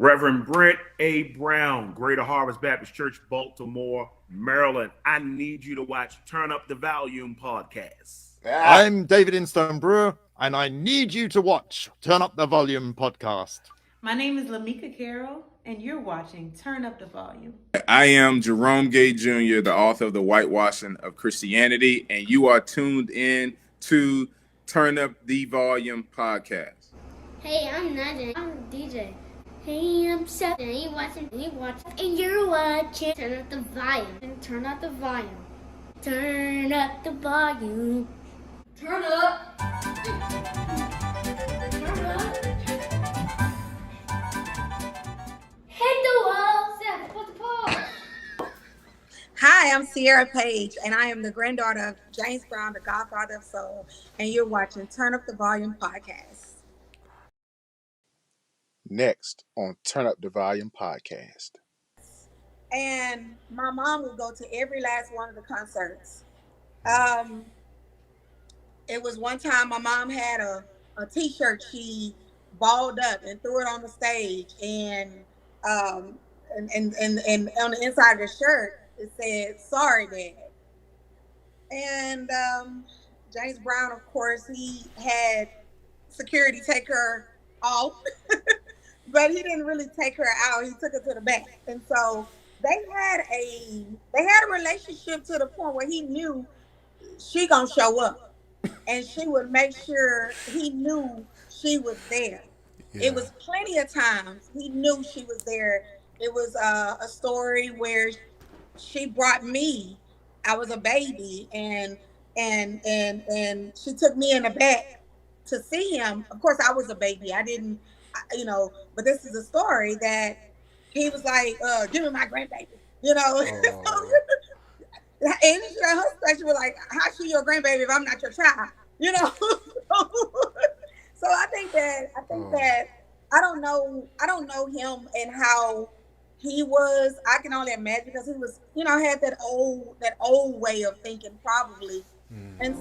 Reverend Brent A. Brown, Greater Harvest Baptist Church, Baltimore, Maryland. I need you to watch Turn Up the Volume podcast. I'm David Instone Brewer, and I need you to watch Turn Up the Volume podcast. My name is Lamika Carroll, and you're watching Turn Up the Volume. I am Jerome Gay Jr., the author of The Whitewashing of Christianity, and you are tuned in to Turn Up the Volume podcast. Hey, I'm Nadia. I'm DJ. Hey, I'm Seth. And you're watching, and you're watching Turn Up the Volume. Turn up the volume. Turn up the volume. Turn up. Turn up. Hit the wall. Seth, put the pause. Hi, I'm Ciara Page, and I am the granddaughter of James Brown, the Godfather of Soul, and you're watching Turn Up the Volume podcast. Next on Turn Up the Volume podcast. And my mom would go to every last one of the concerts. It was one time my mom had a t-shirt she balled up and threw it on the stage, and on the inside of the shirt it said, "Sorry, Dad." And James Brown, of course, he had security take her off. But he didn't really take her out. He took her to the back. And so they had a relationship to the point where he knew she gonna show up. And she would make sure he knew she was there. Yeah. It was plenty of times he knew she was there. It was a story where she brought me. I was a baby, and she took me in the back to see him. Of course, I was a baby. I didn't, but this is a story that he was like, "Give me my grandbaby," Oh. And her expression was like, "How's she your grandbaby if I'm not your child?" So I think that I don't know him and how he was. I can only imagine because he was, had that old way of thinking probably. And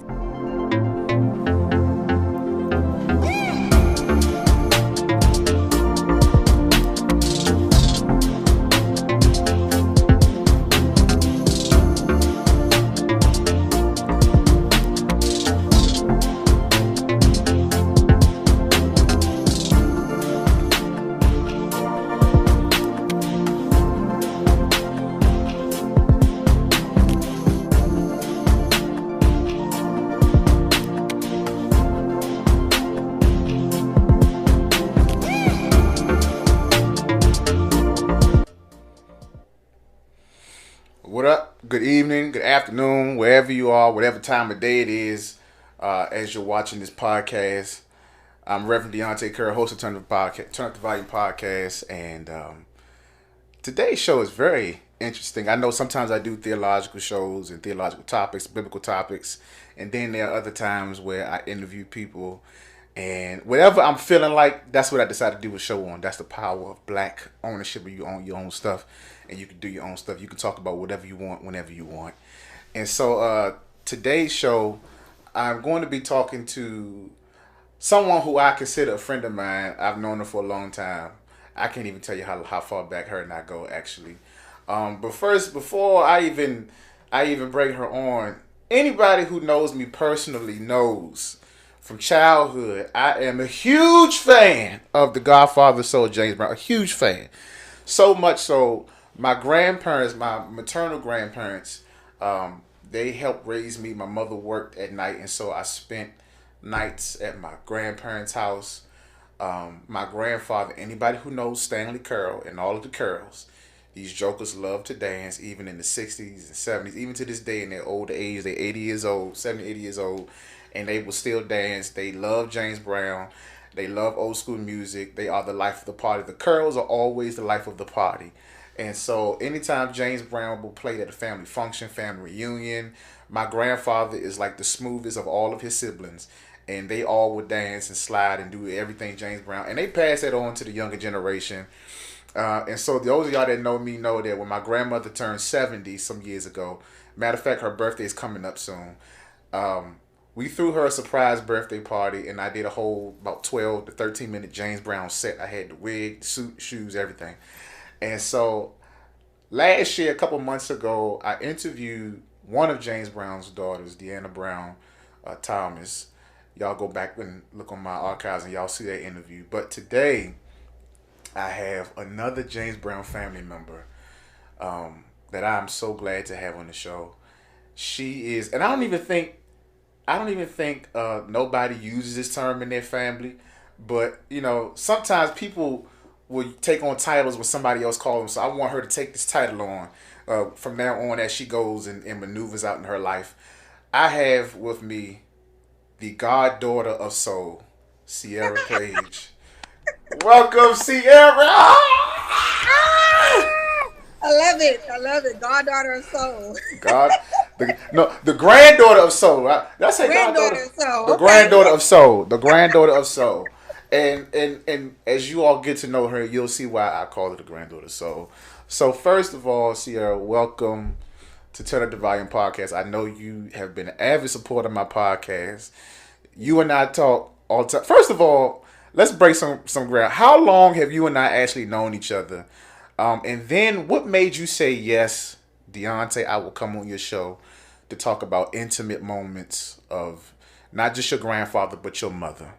What up? Good evening, good afternoon, wherever you are, whatever time of day it is, as you're watching this podcast. I'm Reverend Donte, Carroll, host of Turn Up the Volume podcast, and today's show is very interesting. I know sometimes I do theological shows and theological topics, biblical topics, and then there are other times where I interview people, and whatever I'm feeling like, that's what I decide to do a show on. That's the power of black ownership, where you own your own stuff. And you can do your own stuff. You can talk about whatever you want, whenever you want. And so today's show, I'm going to be talking to someone who I consider a friend of mine. I've known her for a long time. I can't even tell you how far back her and I go, actually. But first, before I even bring her on, anybody who knows me personally knows from childhood, I am a huge fan of the Godfather Soul, James Brown. A huge fan. So much so, my grandparents, my maternal grandparents, they helped raise me. My mother worked at night, and so I spent nights at my grandparents' house. My grandfather, anybody who knows Stanley Carroll and all of the Carrolls, these jokers love to dance, even in the 60s and 70s, even to this day in their older age. They're 80 years old, 70, 80 years old, and they will still dance. They love James Brown. They love old school music. They are the life of the party. The Carrolls are always the life of the party. And so anytime James Brown will play at a family function, family reunion, my grandfather is like the smoothest of all of his siblings. And they all would dance and slide and do everything James Brown. And they pass that on to the younger generation. And so those of y'all that know me know that when my grandmother turned 70 some years ago, matter of fact, her birthday is coming up soon. We threw her a surprise birthday party, and I did a whole about 12 to 13 minute James Brown set. I had the wig, suit, shoes, everything. And so last year, a couple months ago, I interviewed one of James Brown's daughters, Deanna Brown Thomas. Y'all go back and look on my archives and y'all see that interview. But today, I have another James Brown family member that I'm so glad to have on the show. She is, and I don't even think nobody uses this term in their family, but sometimes people will take on titles when somebody else calls them. So I want her to take this title on from now on as she goes and maneuvers out in her life. I have with me the goddaughter of soul, Ciara Page. Welcome, Ciara. I love it. I love it. Goddaughter of soul. God, the granddaughter of soul. That's a Granddaughter of soul. The Okay. granddaughter of soul. The granddaughter of soul. And as you all get to know her, you'll see why I call her the granddaughter of soul. So first of all, Ciara, welcome to Turn Up the Volume podcast. I know you have been an avid supporter of my podcast. You and I talk all the time. First of all, let's break some ground. How long have you and I actually known each other? And then what made you say, yes, Donte, I will come on your show to talk about intimate moments of not just your grandfather, but your mother?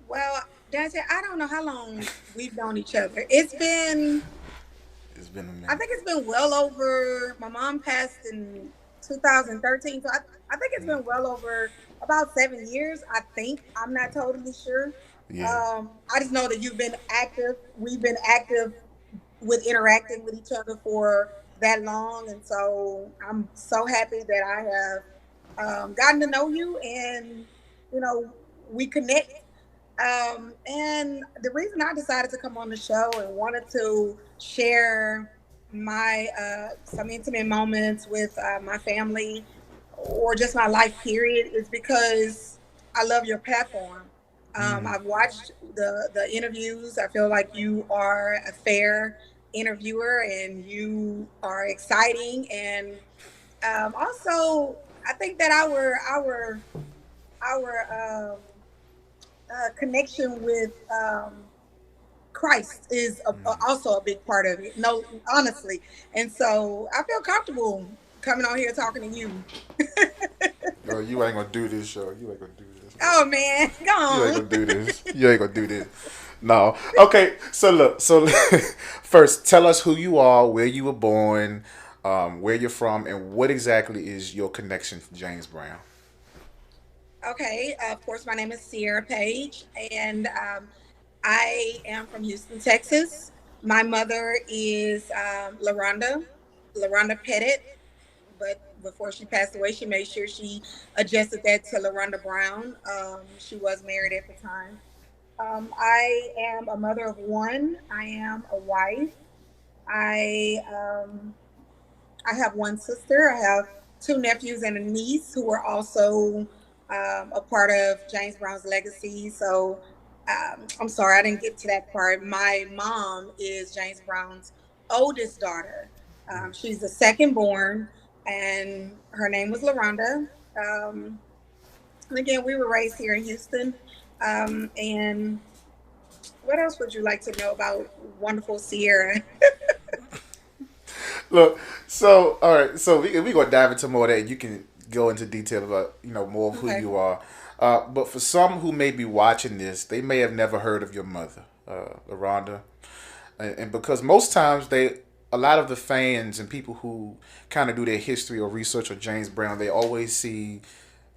Well, Dante, I don't know how long we've known each other. It's been It's been a I minute. think it's been well over. My mom passed in 2013, so I think it's been well over about 7 years. I think I'm not totally sure. Yeah. I just know that you've been active. We've been active with interacting with each other for that long, and so I'm so happy that I have gotten to know you, and you know we connect. And the reason I decided to come on the show and wanted to share my some intimate moments with my family or just my life period is because I love your platform. Mm. I've watched the interviews. I feel like you are a fair interviewer and you are exciting. And also, I think that our connection with Christ is also a big part of it. No, honestly, and so I feel comfortable coming on here talking to you. No, you ain't gonna do this show. You ain't gonna do this. Oh man, go You ain't on. gonna do this. You ain't gonna do this. No. Okay. So look. So first, tell us who you are, where you were born, where you're from, and what exactly is your connection to James Brown. Okay, of course, my name is Ciara Page, and I am from Houston, Texas. My mother is LaRonda Pettit, but before she passed away, she made sure she adjusted that to LaRonda Brown. She was married at the time. I am a mother of one. I am a wife. I I have one sister. I have two nephews and a niece who are also a part of James Brown's legacy. So I'm sorry, I didn't get to that part. My mom is James Brown's oldest daughter. She's the second born, and her name was LaRonda. Um, and again, we were raised here in Houston. And what else would you like to know about wonderful Ciara? Look. So all right. So we gonna dive into more of that. You can go into detail about more of who Okay. you are. But for some who may be watching this, they may have never heard of your mother, Rhonda. And because most times a lot of the fans and people who kind of do their history or research of James Brown, they always see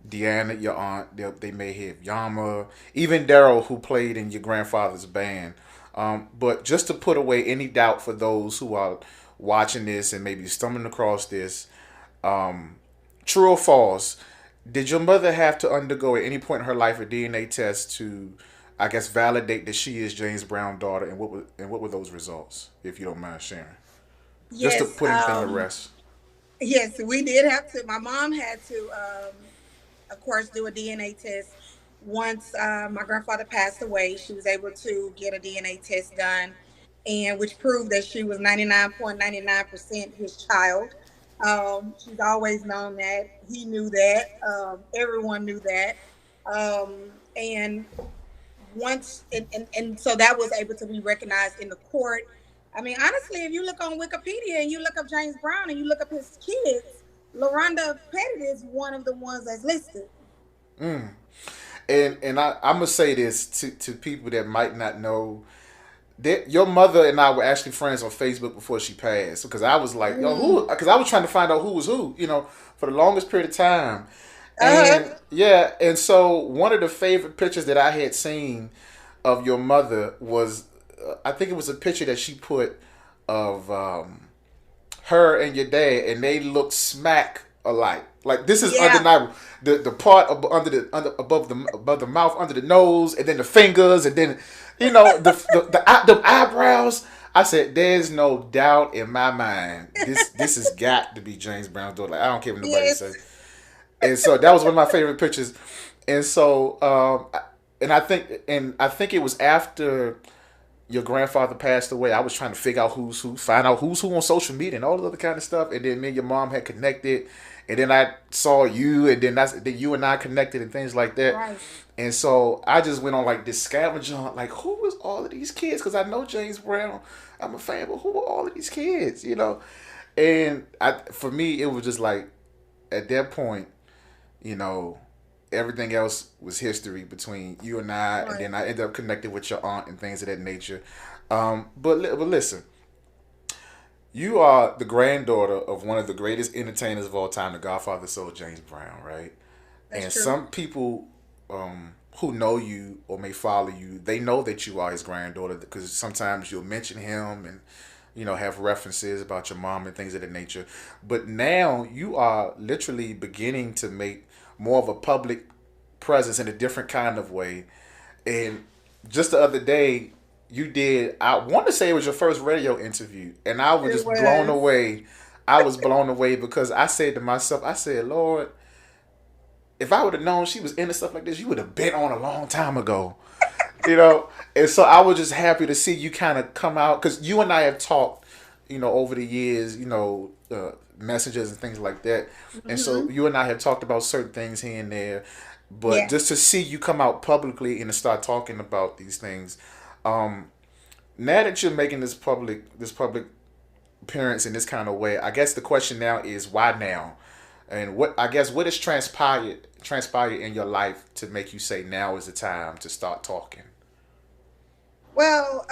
Deanna, your aunt. They may have Yama, even Daryl, who played in your grandfather's band. But just to put away any doubt for those who are watching this and maybe stumbling across this, um, true or false, did your mother have to undergo at any point in her life a DNA test to, I guess, validate that she is James Brown's daughter, and what were those results, if you don't mind sharing, just to Yes. put anything to rest? Yes, we did have to. My mom had to, of course, do a DNA test. Once my grandfather passed away, she was able to get a DNA test done, and which proved that she was 99.99% his child. She's always known that. He knew that. Everyone knew that. And and so that was able to be recognized in the court. I mean, honestly, if you look on Wikipedia and you look up James Brown and you look up his kids, LaRonda Pettit is one of the ones that's listed. Mm. And I'm gonna say this to people that might not know that your mother and I were actually friends on Facebook before she passed. Because I was like, yo, who? Because I was trying to find out who was who, for the longest period of time. And yeah, and so one of the favorite pictures that I had seen of your mother was, I think it was a picture that she put of her and your dad, and they look smack alike. Like this is undeniable. The part above the mouth, under the nose, and then the fingers, and then the eyebrows. I said, "There's no doubt in my mind. This has got to be James Brown's daughter. Like, I don't care what nobody says." And so that was one of my favorite pictures. And so, I think it was after your grandfather passed away. I was trying to figure out who's who, find out who's who on social media and all the other kind of stuff. And then me and your mom had connected, and then I saw you, and then you and I connected and things like that. Right. And so I just went on like this scavenger hunt, like who is all of these kids? Because I know James Brown, I'm a fan, but who are all of these kids? And for me, it was just like at that point, everything else was history between you and I, right. And then I ended up connected with your aunt and things of that nature. But listen, you are the granddaughter of one of the greatest entertainers of all time, the Godfather soul, James Brown, right? That's and true. Some people who know you or may follow you, they know that you are his granddaughter because sometimes you'll mention him and have references about your mom and things of that nature. But now you are literally beginning to make more of a public presence in a different kind of way. And just the other day, you did, I want to say it was your first radio interview, and I was blown away. I was blown away because I said to myself, I said, Lord, if I would have known she was into stuff like this, you would have been on a long time ago. And so I was just happy to see you kind of come out, because you and I have talked, over the years, messages and things like that. Mm-hmm. And so you and I have talked about certain things here and there, but just to see you come out publicly and to start talking about these things, now that you're making this public appearance in this kind of way, I guess the question now is why now? And what has transpired in your life to make you say now is the time to start talking? Well,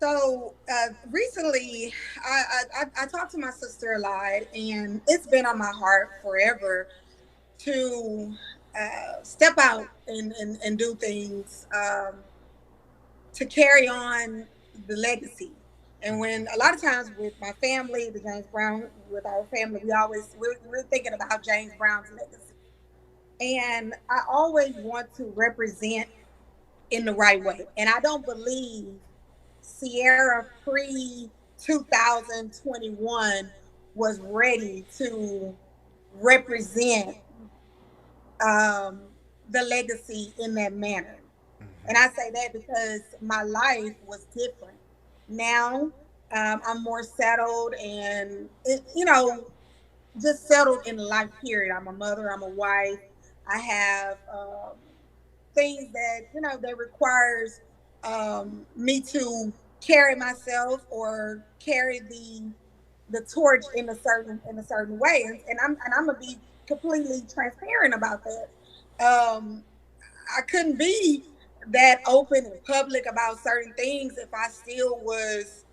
so recently I talked to my sister a lot, and it's been on my heart forever to step out and do things to carry on the legacy. And when a lot of times with my family, the James Brown, with our family, we're thinking about James Brown's legacy. And I always want to represent in the right way. And I don't believe Ciara pre-2021 was ready to represent the legacy in that manner. Mm-hmm. And I say that because my life was different. Now I'm more settled and, just settled in life, period. I'm a mother, I'm a wife. I have things that, that requires me to carry myself or carry the torch in a certain way. And I'm gonna be completely transparent about that. I couldn't be that open and public about certain things if I still was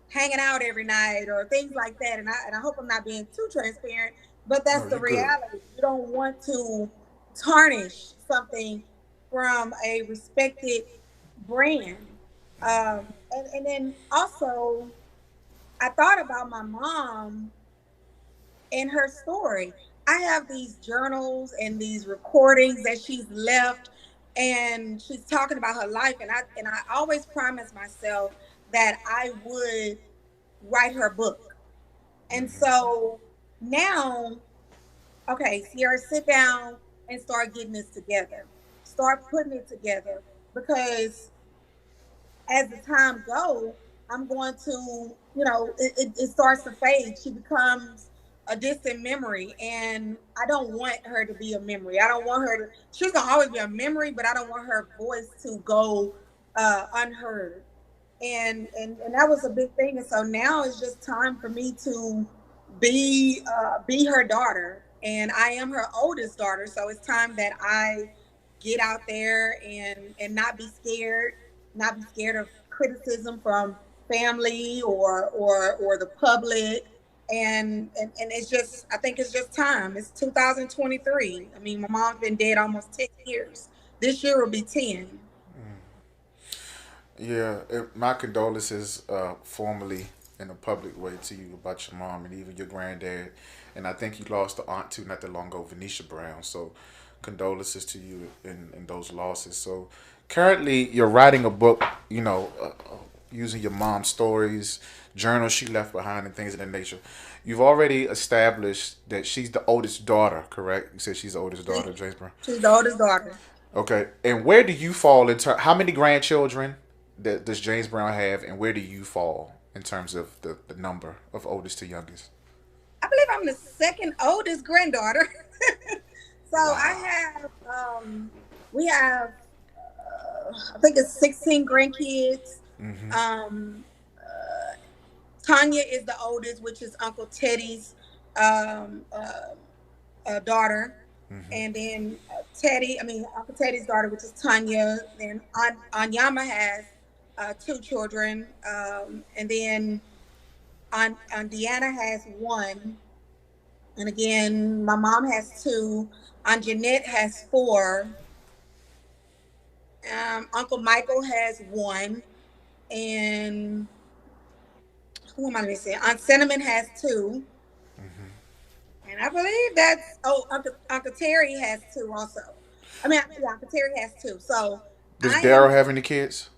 hanging out every night or things like that. And I hope I'm not being too transparent, but that's the reality. Good. You don't want to tarnish something from a respected brand. And then also, I thought about my mom and her story. I have these journals and these recordings that she's left, and she's talking about her life. And I always promised myself that I would write her book. And so now, okay, Ciara, sit down and start getting this together. Start putting it together, because as the time goes, I'm going to, it starts to fade. She becomes a distant memory, and I don't want her to be a memory. I don't want her to. She's gonna always be a memory, but I don't want her voice to go unheard. And that was a big thing. And so now it's just time for me to be her daughter, and I am her oldest daughter. So it's time that I get out there and not be scared of criticism from family or the public. And it's just, I think it's just time. It's 2023. I mean, my mom's been dead almost 10 years. This year will be 10. Yeah, my condolences formally in a public way to you about your mom and even your granddad. And I think you lost an aunt too not that long ago, Venetia Brown. So condolences to you in those losses. So currently you're writing a book, using your mom's stories, journals she left behind, and things of that nature. You've already established that she's the oldest daughter, correct? You said she's the oldest daughter of James Brown. She's the oldest daughter. Okay, and where do you fall in terms? How many grandchildren does James Brown have, and where do you fall in terms of the number of oldest to youngest? I believe I'm the second oldest granddaughter. So Wow. we have, I think it's 16 grandkids. Mm-hmm. Tanya is the oldest, which is Uncle Teddy's daughter. Mm-hmm. And then Uncle Teddy's daughter, which is Tanya. Then Anyama has 2 children. And then Aunt Deanna has 1. And again, my mom has 2. Aunt Jeanette has 4. Uncle Michael has 1. And who am I missing? Aunt Cinnamon has 2. Mm-hmm. And I believe Uncle Terry has 2 also. Uncle Terry has 2. So Does Daryl have any kids?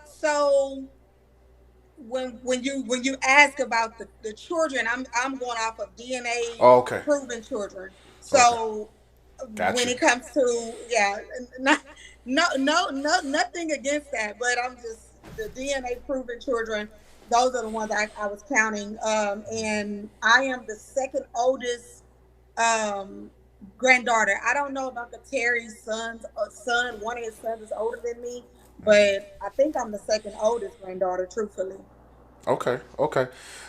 So when you ask about the children, I'm going off of DNA okay. proven children. So Gotcha. when it comes to nothing against that, but I'm just the DNA proven children. Those are the ones I was counting. And I am the second oldest granddaughter. I don't know if Uncle Terry's son, one of his sons is older than me, but I think I'm the second oldest granddaughter, truthfully. Okay.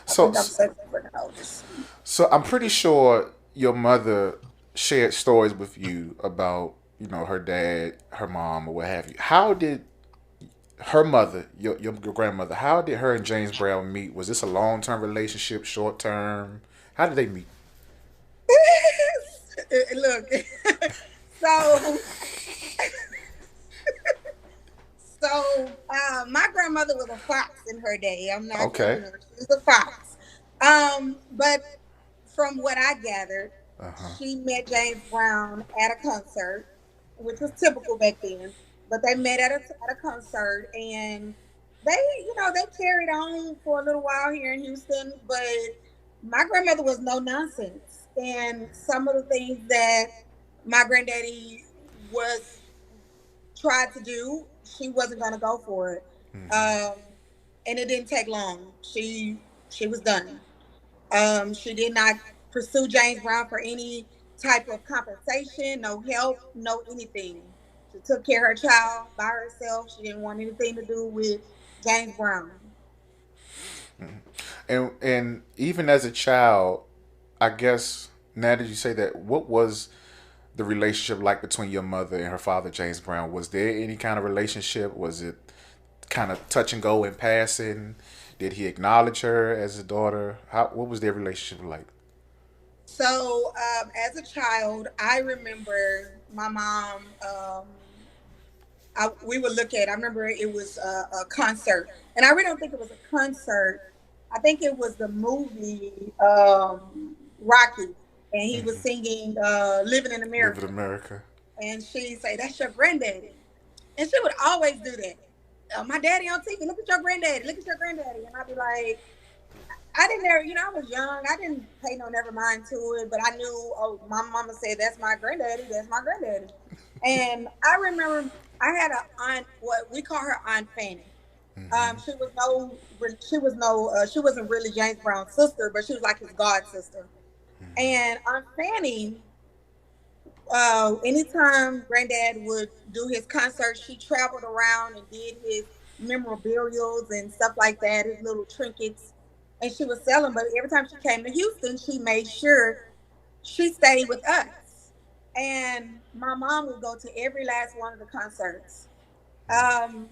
So I'm second oldest. So I'm pretty sure your mother shared stories with you about, her dad, her mom, or what have you. How did her mother, your grandmother, how did her and James Brown meet? Was this a long-term relationship, short-term? How did they meet? Look, so my grandmother was a fox in her day. I'm not okay. She was a fox. But from what I gathered, she met James Brown at a concert, which was typical back then. But they met at a concert, and they carried on for a little while here in Houston. But my grandmother was no nonsense, and some of the things that my granddaddy tried to do, she wasn't going to go for it. Mm-hmm. And it didn't take long. She was done. She did not pursue James Brown for any type of compensation, no help, no anything. She took care of her child by herself. She didn't want anything to do with James Brown. Mm-hmm. And even as a child, I guess now that you say that, what was the relationship like between your mother and her father, James Brown? Was there any kind of relationship? Was it kind of touch and go in passing? Did he acknowledge her as a daughter? What was their relationship like? So, as a child, I remember my mom. We would look at. I remember it was a concert, and I really don't think it was a concert. I think it was the movie Rocky, and he was singing "Living in America." Living in America. And she'd say, "That's your granddaddy," and she would always do that. My daddy on TV. Look at your granddaddy. Look at your granddaddy, and I'd be like. I didn't ever, I was young. I didn't pay no never mind to it, but I knew, my mama said, that's my granddaddy. That's my granddaddy. And I remember I had an aunt, what we call her Aunt Fanny. She wasn't really James Brown's sister, but she was like his god sister. And Aunt Fanny, anytime Granddad would do his concerts, she traveled around and did his memorabilials and stuff like that, his little trinkets, and she would sell them. But every time she came to Houston, she made sure she stayed with us. And my mom would go to every last one of the concerts. Um,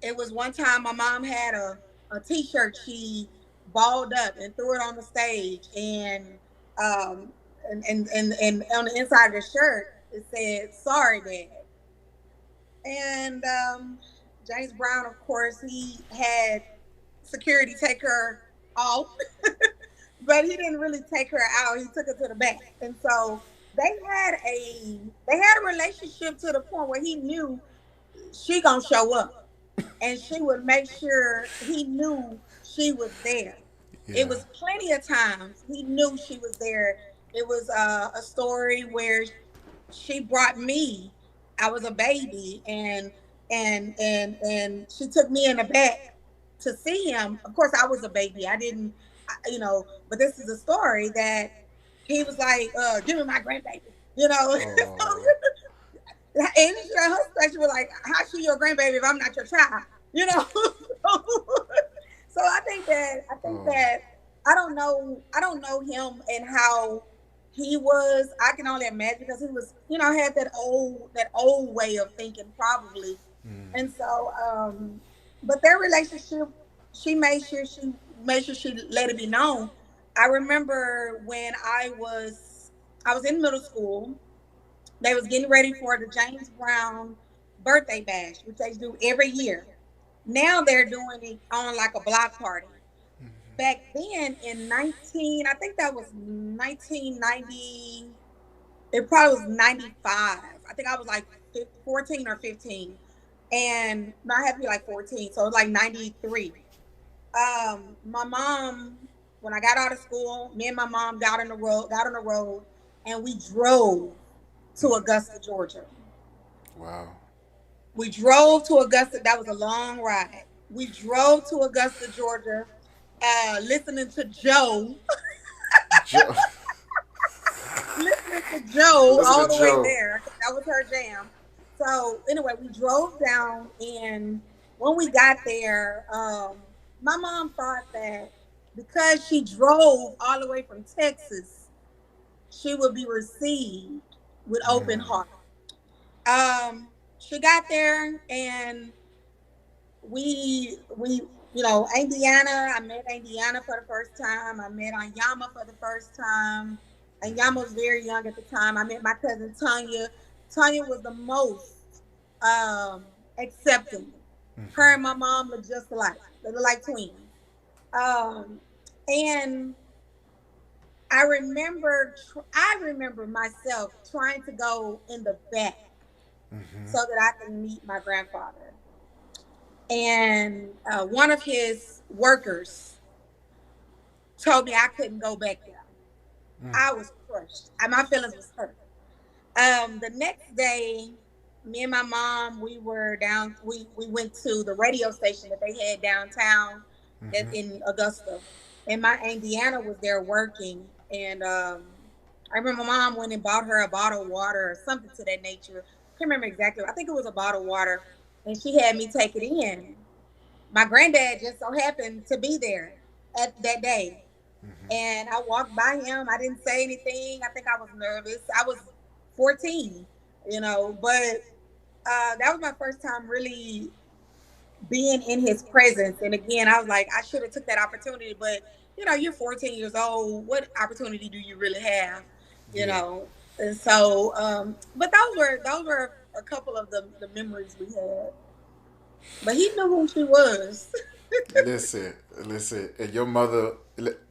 it was one time my mom had a t-shirt she balled up and threw it on the stage, um and on the inside of the shirt it said "Sorry, Dad." And James Brown, of course, he had security take her off, but he didn't really take her out. He took her to the back, and so they had a relationship to the point where he knew she gonna show up, and she would make sure he knew she was there. It Yeah. was plenty of times he knew she was there. It was a story where she brought me. I was a baby, and she took me in the back to see him. Of course, I was a baby. I didn't, But this is a story that he was like, "Give me my grandbaby," Oh. And her expression was like, "How she your grandbaby if I'm not your child?" So Oh. I don't know him and how he was. I can only imagine because he was, had that old way of thinking probably. Mm. And so, but their relationship, she made sure she let it be known. I remember when I was in middle school. They was getting ready for the James Brown birthday bash, which they do every year. Now they're doing it on like a block party. Back then in 19, I think that was 1990. It probably was 95. I think I was like 14 or 15. And no, I had to be like 14. So it was like 93. My mom, when I got out of school, me and my mom got on the road, and we drove to Augusta, Georgia. Wow. We drove to Augusta. That was a long ride. We drove to Augusta, Georgia, listening to Joe, Joe. listening to Joe Listen all to the way Joe. there. That was her jam. So anyway, we drove down, and when we got there, my mom thought that because she drove all the way from Texas, she would be received with open Mm. heart. She got there, and we Indiana. I met Indiana for the first time. I met Anyama for the first time. Anyama was very young at the time. I met my cousin Tanya. Tanya was the most accepting. Her and my mom look just alike. They look like twins. Um, and I remember myself trying to go in the back so that I can meet my grandfather. And one of his workers told me I couldn't go back there. Mm. I was crushed. My feelings was hurt. The next day, me and my mom, we were down. We went to the radio station that they had downtown, that in Augusta, and my Aunt Deanna was there working. And I remember my mom went and bought her a bottle of water or something to that nature. I can't remember exactly. I think it was a bottle of water, and she had me take it in. My granddad just so happened to be there at that day, and I walked by him. I didn't say anything. I think I was nervous. I was 14, but that was my first time really being in his presence. And again, I was like, I should have took that opportunity, but you're 14 years old. What opportunity do you really have? You Yeah. know, and so, but those were a couple of the memories we had. But he knew who she was. Listen. And your mother,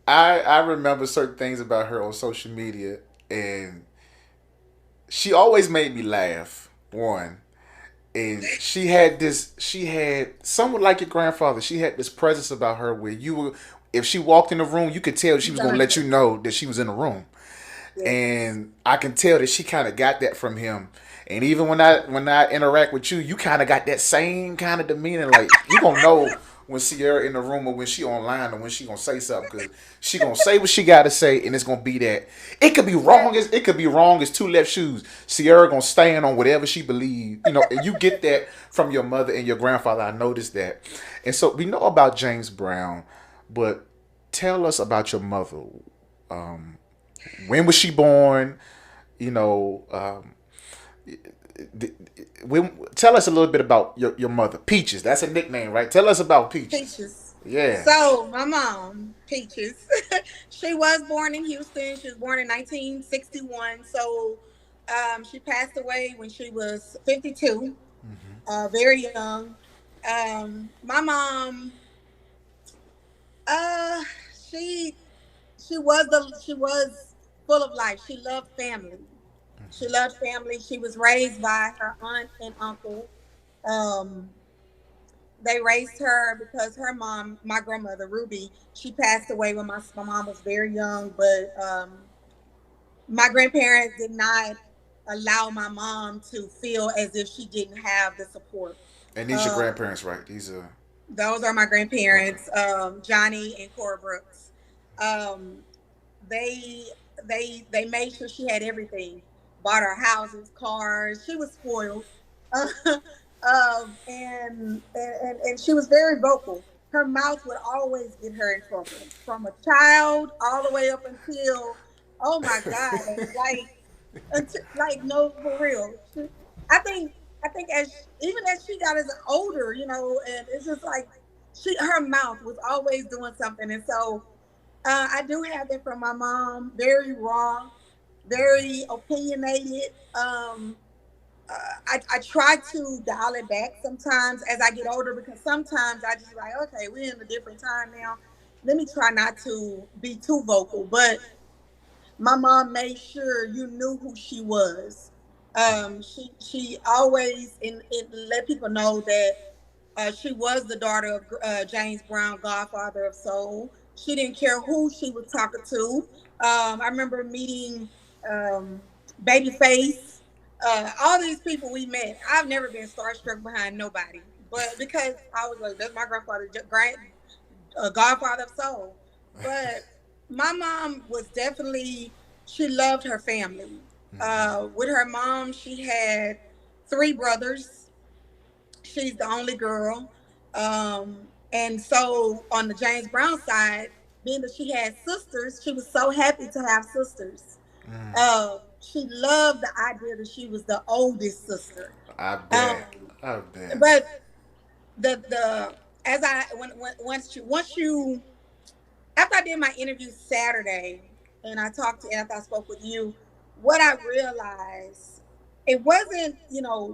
I remember certain things about her on social media, and she always made me laugh. One, and she had someone like your grandfather. She had this presence about her where you were, if she walked in the room, you could tell she was gonna let you know that she was in the room. and I can tell that she kind of got that from him. And even when I interact with you, you kind of got that same kind of demeanor. Like you gonna know when Ciara in the room or when she online or when she gonna say something, because she gonna say what she gotta say, and it's gonna be that. It could be wrong as two left shoes. Ciara gonna stand on whatever she believes, and you get that from your mother and your grandfather. I noticed that, and so we know about James Brown, but tell us about your mother. When was she born? You know. Tell us a little bit about your mother, Peaches. That's a nickname, right? Tell us about Peaches. Peaches. Yeah. So my mom, Peaches, she was born in Houston. She was born in 1961. So she passed away when she was 52, very young. My mom, uh, she she was full of life. She loved family. She loved family. She was raised by her aunt and uncle. Um, they raised her because her mom, my grandmother Ruby, she passed away when my mom was very young. But my grandparents did not allow my mom to feel as if she didn't have the support. And these your grandparents, right? These are. Those are my grandparents, Johnny and Cora Brooks. Um, they they made sure she had everything. Bought her houses, cars. She was spoiled, and she was very vocal. Her mouth would always get her in trouble, from a child all the way up until, oh my God, like no, for real. I think even as she got as older, and it's just like her mouth was always doing something, and so I do have it from my mom. Very raw, very opinionated. I try to dial it back sometimes as I get older, because sometimes I just like, okay, we're in a different time now. Let me try not to be too vocal. But my mom made sure you knew who she was. She always let people know that she was the daughter of James Brown, Godfather of Soul. She didn't care who she was talking to. I remember meeting Babyface, all these people we met. I've never been starstruck behind nobody, but because I was like, that's my grandfather, Godfather of Soul. But my mom was definitely, she loved her family. With her mom, she had three brothers. She's the only girl. And so on the James Brown side, being that she had sisters, she was so happy to have sisters. She loved the idea that she was the oldest sister. I bet. I bet. But the as I when once you after I did my interview Saturday, and after I spoke with you, what I realized, it wasn't,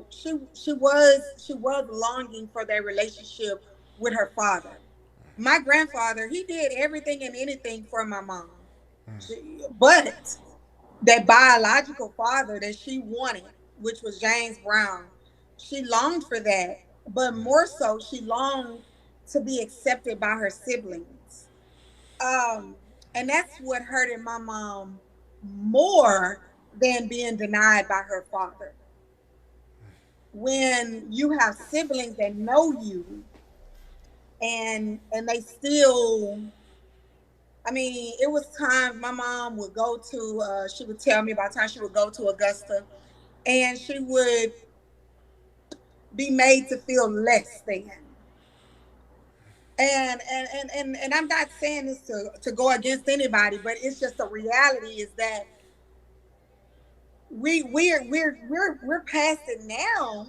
she was longing for their relationship with her father. My grandfather, he did everything and anything for my mom. But that biological father that she wanted, which was James Brown, she longed for that. But more so, she longed to be accepted by her siblings. And that's what hurted my mom more than being denied by her father. When you have siblings that know you, and they still, I mean, it was times my mom would go to, she would tell me about times she would go to Augusta, and she would be made to feel less than. And I'm not saying this to go against anybody, but it's just the reality is that we're past it now,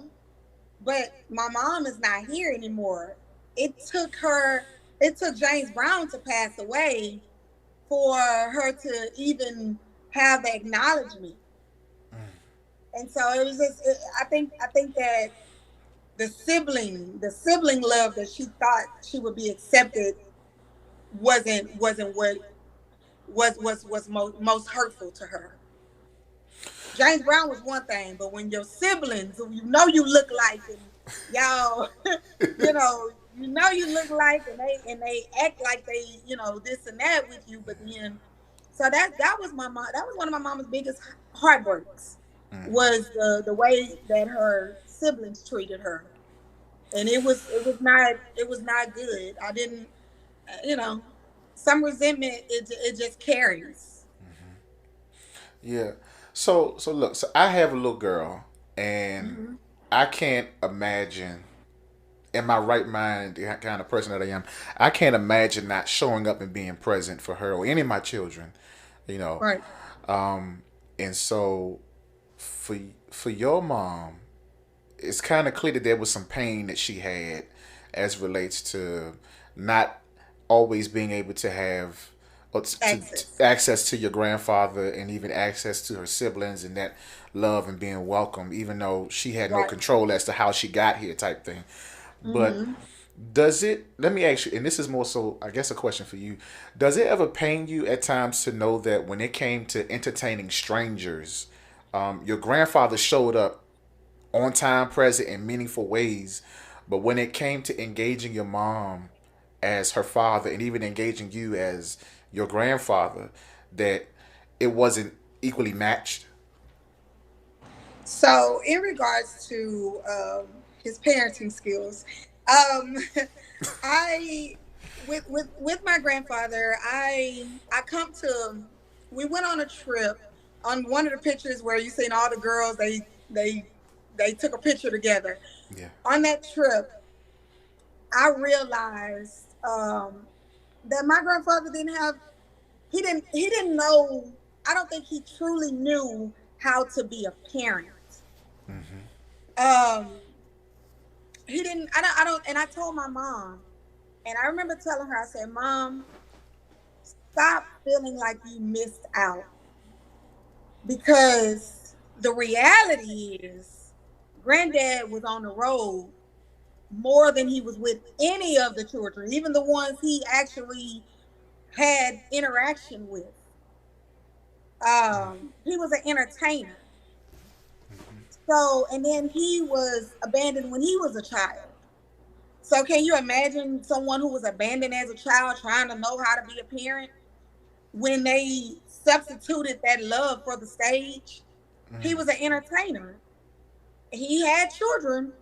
but my mom is not here anymore. It took James Brown to pass away for her to even have the acknowledgement. And so it was just, I think that the sibling love that she thought she would be accepted wasn't what was most hurtful to her. James Brown was one thing, but when your siblings, who you look like, and y'all, you look like, and they act like they, this and that with you, but then So that was my mom. That was one of my mama's biggest heartbreaks, Mm-hmm. was the way that her siblings treated her, and it was not good. I didn't, you know, some resentment, it just carries. Yeah. So look, so I have a little girl, and Hmm. I can't imagine, in my right mind, the kind of person that I am, I can't imagine not showing up and being present for her or any of my children, you know. Right. Um, and so for for your mom, it's kind of clear that there was some pain that she had as relates to not always being able to have or Access. access to your grandfather and even access to her siblings and that love and being welcome, even though she had no Right. control as to how she got here, type thing. But Hmm. does it, let me ask you, and this is more so, I guess, a question for you. Does it ever pain you at times to know that when it came to entertaining strangers, your grandfather showed up on time, present, in meaningful ways, but when it came to engaging your mom as her father and even engaging you as your grandfather, that it wasn't equally matched? So, in regards to his parenting skills, um, I with my grandfather, I come to. We went on a trip. On one of the pictures where you seen all the girls, they took a picture together. Yeah. On that trip, I realized that my grandfather didn't have. He didn't know. I don't think he truly knew how to be a parent. Mm-hmm. Um, he didn't. I don't. And I told my mom, and I remember telling her, I said, "Mom, stop feeling like you missed out, because the reality is, Granddad was on the road more than he was with any of the children, even the ones he actually had interaction with. He was an entertainer. So, and then he was abandoned when he was a child. So, can you imagine someone who was abandoned as a child trying to know how to be a parent when they substituted that love for the stage? He was an entertainer. He had children,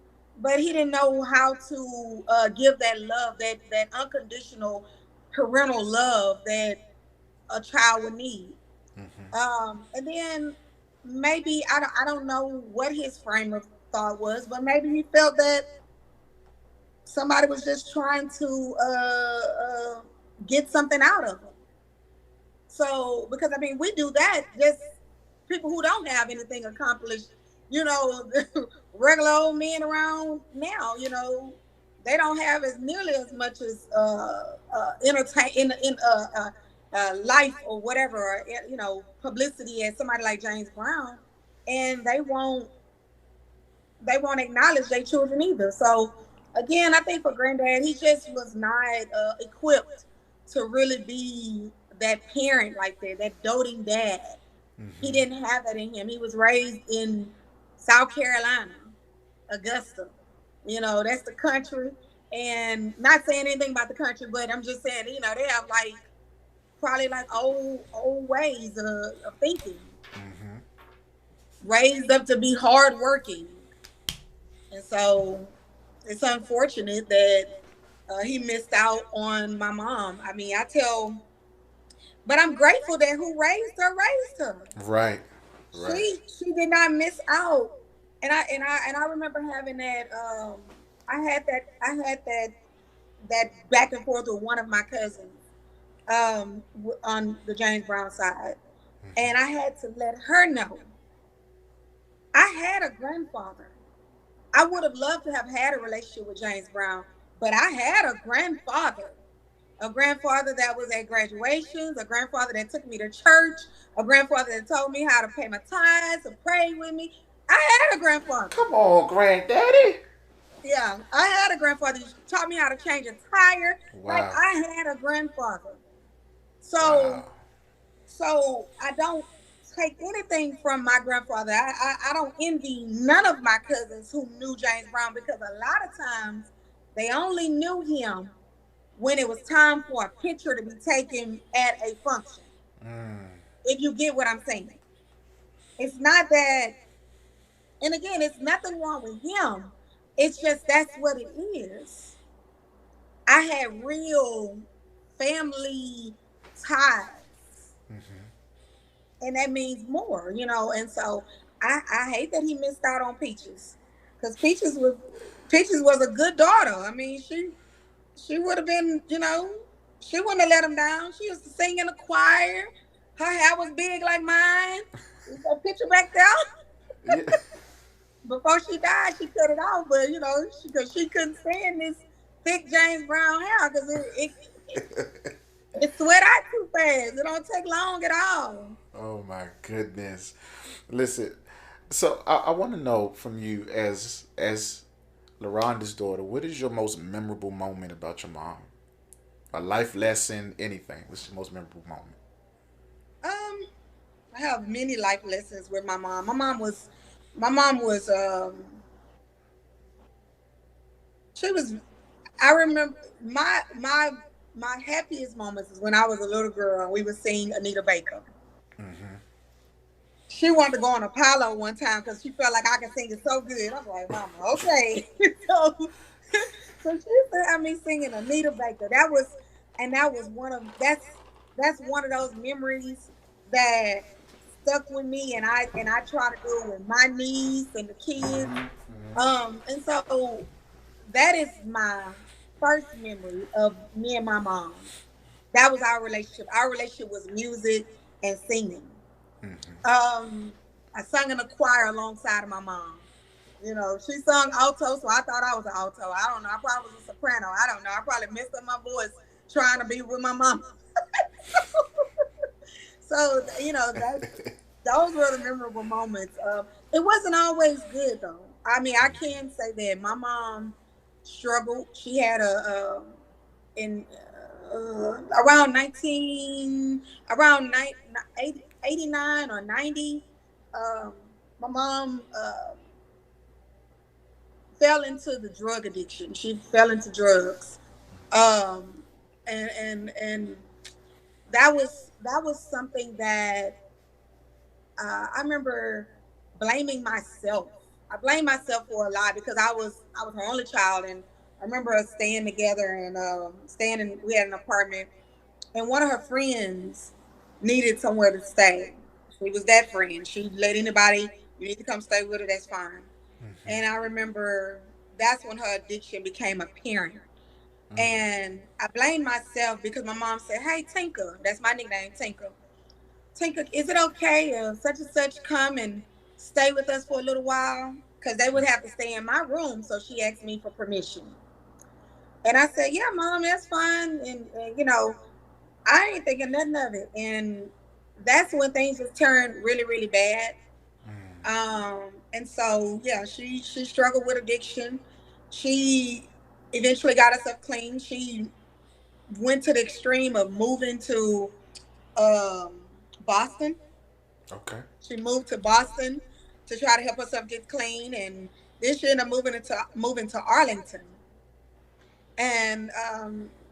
but he didn't know how to give that love, that unconditional parental love that a child would need. Mm-hmm. And then maybe I don't know what his frame of thought was, but maybe he felt that somebody was just trying to get something out of him. So, because I mean, we do that, just people who don't have anything accomplished, you know, regular old men around now, they don't have as nearly as much as entertain in life or whatever, or, publicity as somebody like James Brown, and they won't acknowledge their children either. So again, I think for Granddad, he just was not equipped to really be that parent like that doting dad. He Mm-hmm. didn't have that in him. He was raised in South Carolina, Augusta. That's the country. And not saying anything about the country, but I'm just saying, they have like probably like old ways of thinking. Mm-hmm. Raised up to be hardworking. And so it's unfortunate that he missed out on my mom. I mean, but I'm grateful that who raised her. Right. Right. She did not miss out. And I remember having that. I had that back and forth with one of my cousins on the James Brown side, and I had to let her know I had a grandfather. I would have loved to have had a relationship with James Brown, but I had a grandfather that was at graduations, a grandfather that took me to church, a grandfather that told me how to pay my tithes and pray with me. I had a grandfather. Come on, granddaddy. Yeah, I had a grandfather who taught me how to change a tire. Like, Wow. I had a grandfather. So Wow. so I don't take anything from my grandfather. I don't envy none of my cousins who knew James Brown, because a lot of times they only knew him when it was time for a picture to be taken at a function. If you get what I'm saying. It's not that, and again, it's nothing wrong with him. It's just that's what it is. I had real family ties, and that means more, And so I hate that he missed out on Peaches, because Peaches was a good daughter. I mean, she would have been, she wouldn't have let him down. She used to sing in a choir. Her hair was big like mine. Is that picture back there? Yeah. Before she died, she cut it off, but because she couldn't stand this thick James Brown hair, because it sweat out too fast. It don't take long at all. Oh my goodness. Listen, so I want to know from you as LaRonda's daughter, what is your most memorable moment about your mom? A life lesson, anything. What's your most memorable moment? I have many life lessons with my mom. My mom was she was I remember my happiest moments is when I was a little girl and we would sing Anita Baker. Mm-hmm. She wanted to go on Apollo one time because she felt like I could sing it so good. I was like, Mama, okay. so, so she used to have me singing Anita Baker. That was that's one of those memories that stuck with me, and I try to do it with my niece and the kids. And so that is my first memory of me and my mom. That was our relationship. Our relationship was music and singing. I sung in a choir alongside of my mom. She sung alto, so I thought I was an alto. I don't know. I probably was a soprano. I don't know. I probably messed up my voice trying to be with my mom. So those were the memorable moments. It wasn't always good though. I mean, I can say that my mom struggled. She had in around 89 or 90. Um, my mom fell into the drug addiction. She fell into drugs, um, and that was something that I remember blaming myself. I blame myself for a lot because I was her only child, and I remember us staying together and staying in. We had an apartment, and one of her friends needed somewhere to stay. She was that friend. She let anybody, you need to come stay with her. That's fine. And I remember that's when her addiction became apparent. And I blamed myself because my mom said, "Hey, Tinker," that's my nickname, Tinker. Tinker, is it okay if such and such come and stay with us for a little while? Because they would have to stay in my room. So she asked me for permission. And I said, "Yeah, Mom, that's fine." And I ain't thinking nothing of it. And that's when things just turned really, really bad. And so yeah, she struggled with addiction. She eventually got herself clean. She went to the extreme of moving to um, Boston. Okay. She moved to Boston to try to help herself get clean, and then she ended up moving to Arlington, and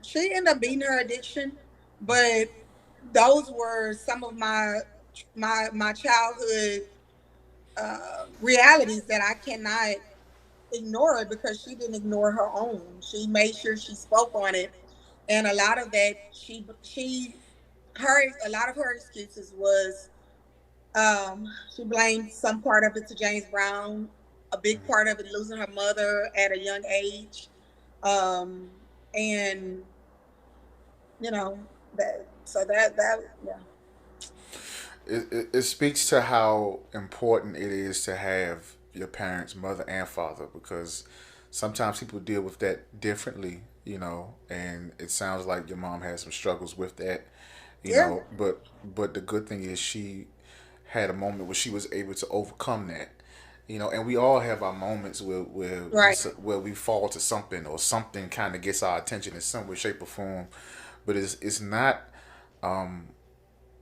she ended up beating her addiction. But those were some of my childhood realities that I cannot ignore it because she didn't ignore her own. She made sure she spoke on it, and a lot of that a lot of her excuses was she blamed some part of it to James Brown, a big part of it losing her mother at a young age, um, and you know that. So that yeah. It speaks to how important it is to have your parents, mother and father, because sometimes people deal with that differently, and it sounds like your mom had some struggles with that, Yeah. but the good thing is she had a moment where she was able to overcome that. And we all have our moments Right. where we fall to something, or something kind of gets our attention in some way, shape, or form. But it's not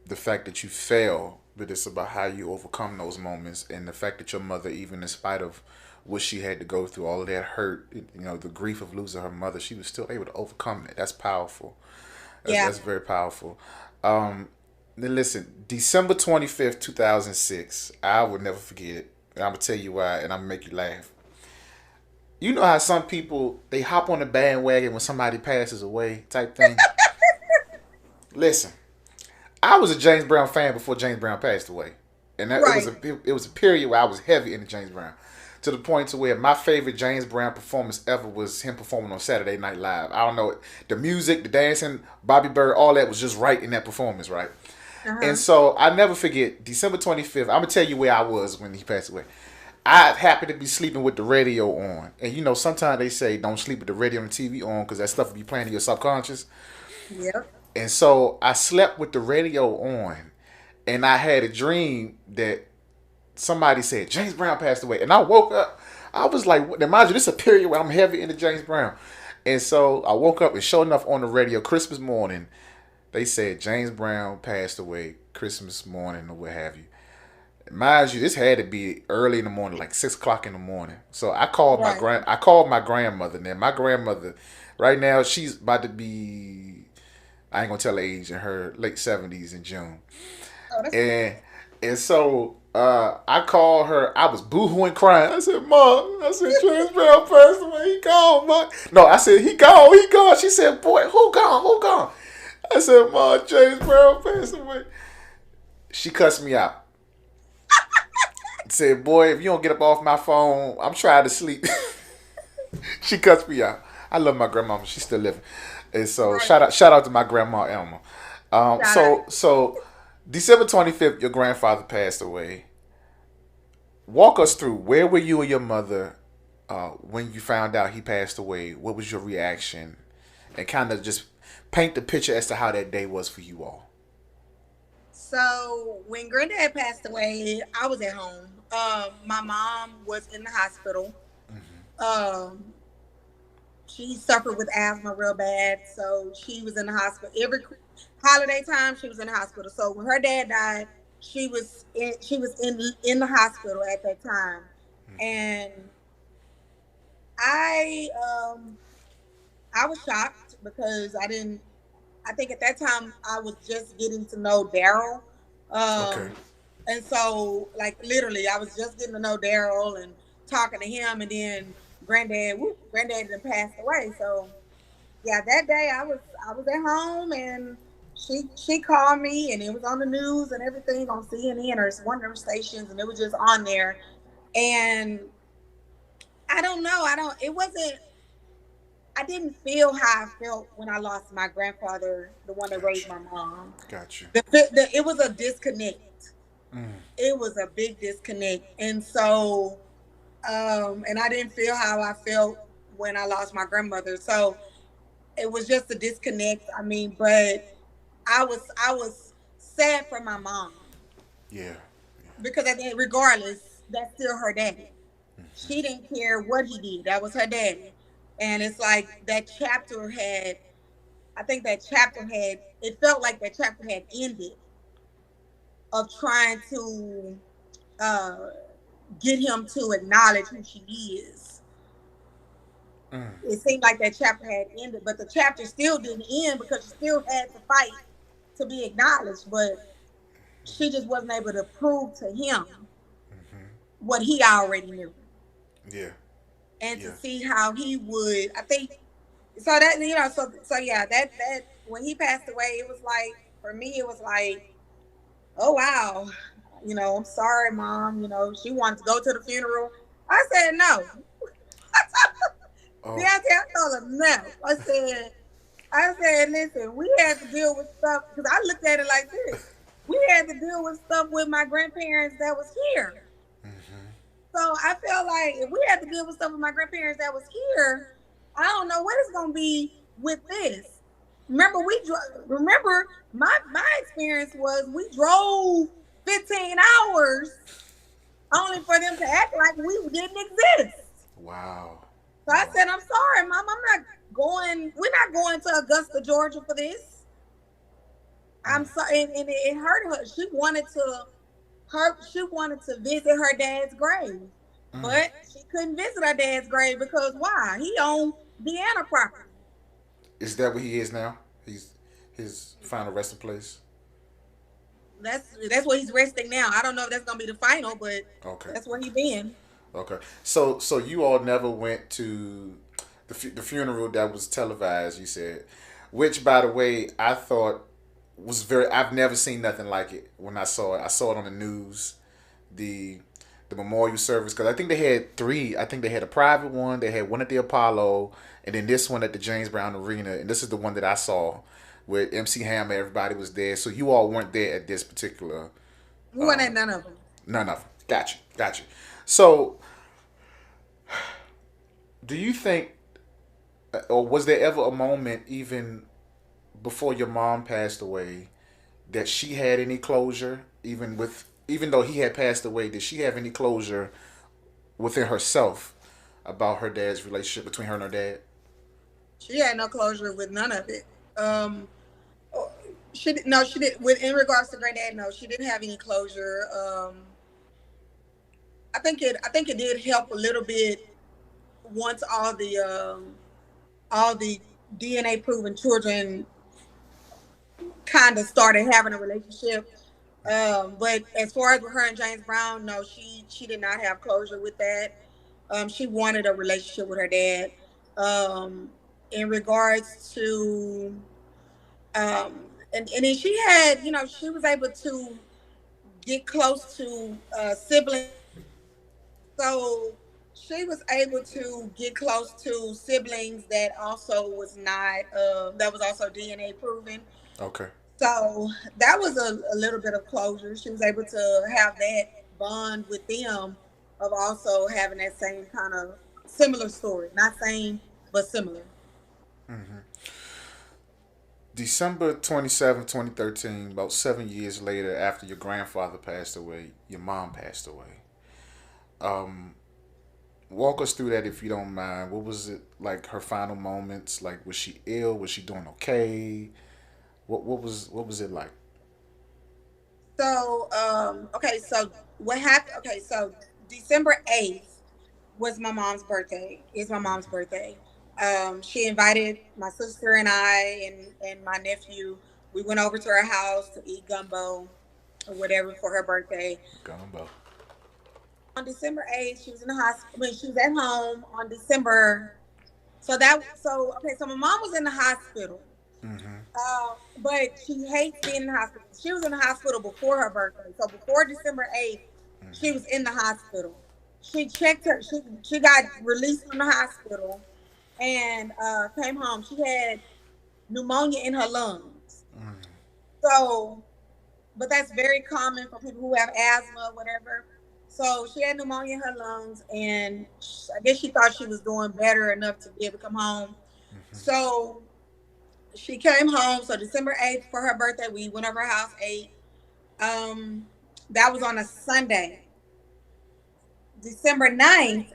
the fact that you fail, but it's about how you overcome those moments, and the fact that your mother, even in spite of what she had to go through, all of that hurt, the grief of losing her mother, she was still able to overcome it. That's powerful. That's, Yeah. that's very powerful. Um, Now listen, December 25th, 2006. I will never forget it. And I'm gonna tell you why, and I'm gonna make you laugh. You know how some people they hop on the bandwagon when somebody passes away, type thing. Listen, I was a James Brown fan before James Brown passed away, and that, Right. it was a period where I was heavy into James Brown, to the point to where my favorite James Brown performance ever was him performing on Saturday Night Live. I don't know, the music, the dancing, Bobby Bird, all that was just right in that performance, right? And so I never forget December 25th. I'm gonna tell you where I was when he passed away. I happened to be sleeping with the radio on, and you know sometimes they say don't sleep with the radio and the TV on because that stuff will be playing in your subconscious. Yep. And so I slept with the radio on, and I had a dream that somebody said James Brown passed away, and I woke up. I was like, now mind you, this is a period where I'm heavy into James Brown, and so I woke up and sure enough on the radio Christmas morning, they said James Brown passed away Christmas morning or what have you. Mind you, this had to be early in the morning, like 6 o'clock in the morning. So I called Right. I called my grandmother. Now my grandmother, right now, she's about to be, I ain't gonna tell her age, in her late 70s in June. Oh, that's And so I called her. I was boohooing, crying. I said, "Mom," I said, "James Brown passed away. He gone, Mom." No, I said, "He gone. He gone." She said, "Boy, who gone? Who gone?" I said, "Mom, James Brown passed away." She cussed me out. Said, "Boy, if you don't get up off my phone, I'm trying to sleep." She cussed me out. I love my grandmama. She's still living. And so right. shout out to my grandma Elma. So December 25th, your grandfather passed away. Walk us through, where were you and your mother when you found out he passed away? What was your reaction? And kind of just paint the picture as to how that day was for you all. So when Granddad passed away, I was at home. My mom was in the hospital. Um, she suffered with asthma real bad, so she was in the hospital every holiday time. She was in the hospital. So when her dad died, she was in the hospital at that time, and I I was shocked because I didn't. I think at that time I was just getting to know Daryl. Okay. And so, like, literally, I was just getting to know Daryl and talking to him, and then Granddad had passed away. So, yeah, that day I was at home, and she called me, and it was on the news and everything on CNN or one of them stations, and it was just on there. And I don't know, it wasn't. I didn't feel how I felt when I lost my grandfather, the one that raised Gotcha. my mom. Got you. It was a disconnect. It was a big disconnect. And so, and I didn't feel how I felt when I lost my grandmother. So it was just a disconnect. I mean, but I was sad for my mom Yeah. because regardless, that's still her daddy. She didn't care what he did. That was her daddy. And it's like that chapter had, I think that chapter had, it felt like that chapter had ended of trying to uh, get him to acknowledge who she is. It seemed like that chapter had ended, but the chapter still didn't end because she still had to fight to be acknowledged. But she just wasn't able to prove to him what he already knew. Yeah. And Yeah. to see how he would, I think, so that, so yeah, that when he passed away, it was like, for me, it was like, oh wow, I'm sorry, Mom. She wanted to go to the funeral. I said no. Oh. Yeah, I told her no. I said, listen, we had to deal with stuff because I looked at it like this. We had to deal with stuff with my grandparents that was here. So I felt like if we had to deal with stuff with my grandparents that was here, I don't know what it's gonna be with this. Remember, my experience was we drove 15 hours only for them to act like we didn't exist. Wow. So I said, I'm sorry, Mom, we're not going to Augusta, Georgia for this. I'm sorry, and it hurt her. She wanted to visit her dad's grave. But she couldn't visit her dad's grave because why? He owned Deanna property. Is that where he is now? He's his final resting place. That's where he's resting now. I don't know if that's gonna be the final, but Okay. that's where he been. Okay. So you all never went to the funeral that was televised. You said, which by the way, I thought was very. I've never seen nothing like it when I saw it. I saw it on the news. The the memorial service, because I think they had three. I think they had a private one. They had one at the Apollo, and then this one at the James Brown Arena. And this is the one that I saw with MC Hammer. Everybody was there. So you all weren't there at this particular. We wasn't at none of them. None of them. Gotcha. Gotcha. So, do you think, or was there ever a moment, even before your mom passed away, that she had any closure, even though he had passed away, did she have any closure within herself about her dad's relationship between her and her dad? She had no closure with none of it. No, she did. With in regards to granddad, no, she didn't have any closure. I think it did help a little bit once all the DNA proven children kind of started having a relationship. But as far as with her and James Brown, no, she did not have closure with that. She wanted a relationship with her dad. In regards to and then she had, she was able to get close to siblings. So she was able to get close to siblings that also was not that was also DNA proven. Okay. So that was a little bit of closure. She was able to have that bond with them of also having that same kind of similar story. Not same, but similar. December 27, 2013, about 7 years later, after your grandfather passed away, your mom passed away. Um, Walk us through that if you don't mind. What was it like? Her final moments? Like, was she ill? Was she doing okay? What was it like? So, okay, so what happened? Okay, so December 8th was my mom's birthday. Is my mom's birthday. She invited my sister and I and my nephew. We went over to her house to eat gumbo or whatever for her birthday. Gumbo. On December 8th, she was in the hospital. When she was at home on December. So my mom was in the hospital. Mm-hmm. But she hates being in the hospital. She was in the hospital before her birthday. So before December 8th, she was in the hospital. She checked her. She got released from the hospital and came home. She had pneumonia in her lungs. So, but that's very common for people who have asthma or whatever. So she had pneumonia in her lungs, and I guess she thought she was doing better enough to be able to come home. So she came home. So December 8th for her birthday, we went over her house, ate. Um, that was on a Sunday. December 9th,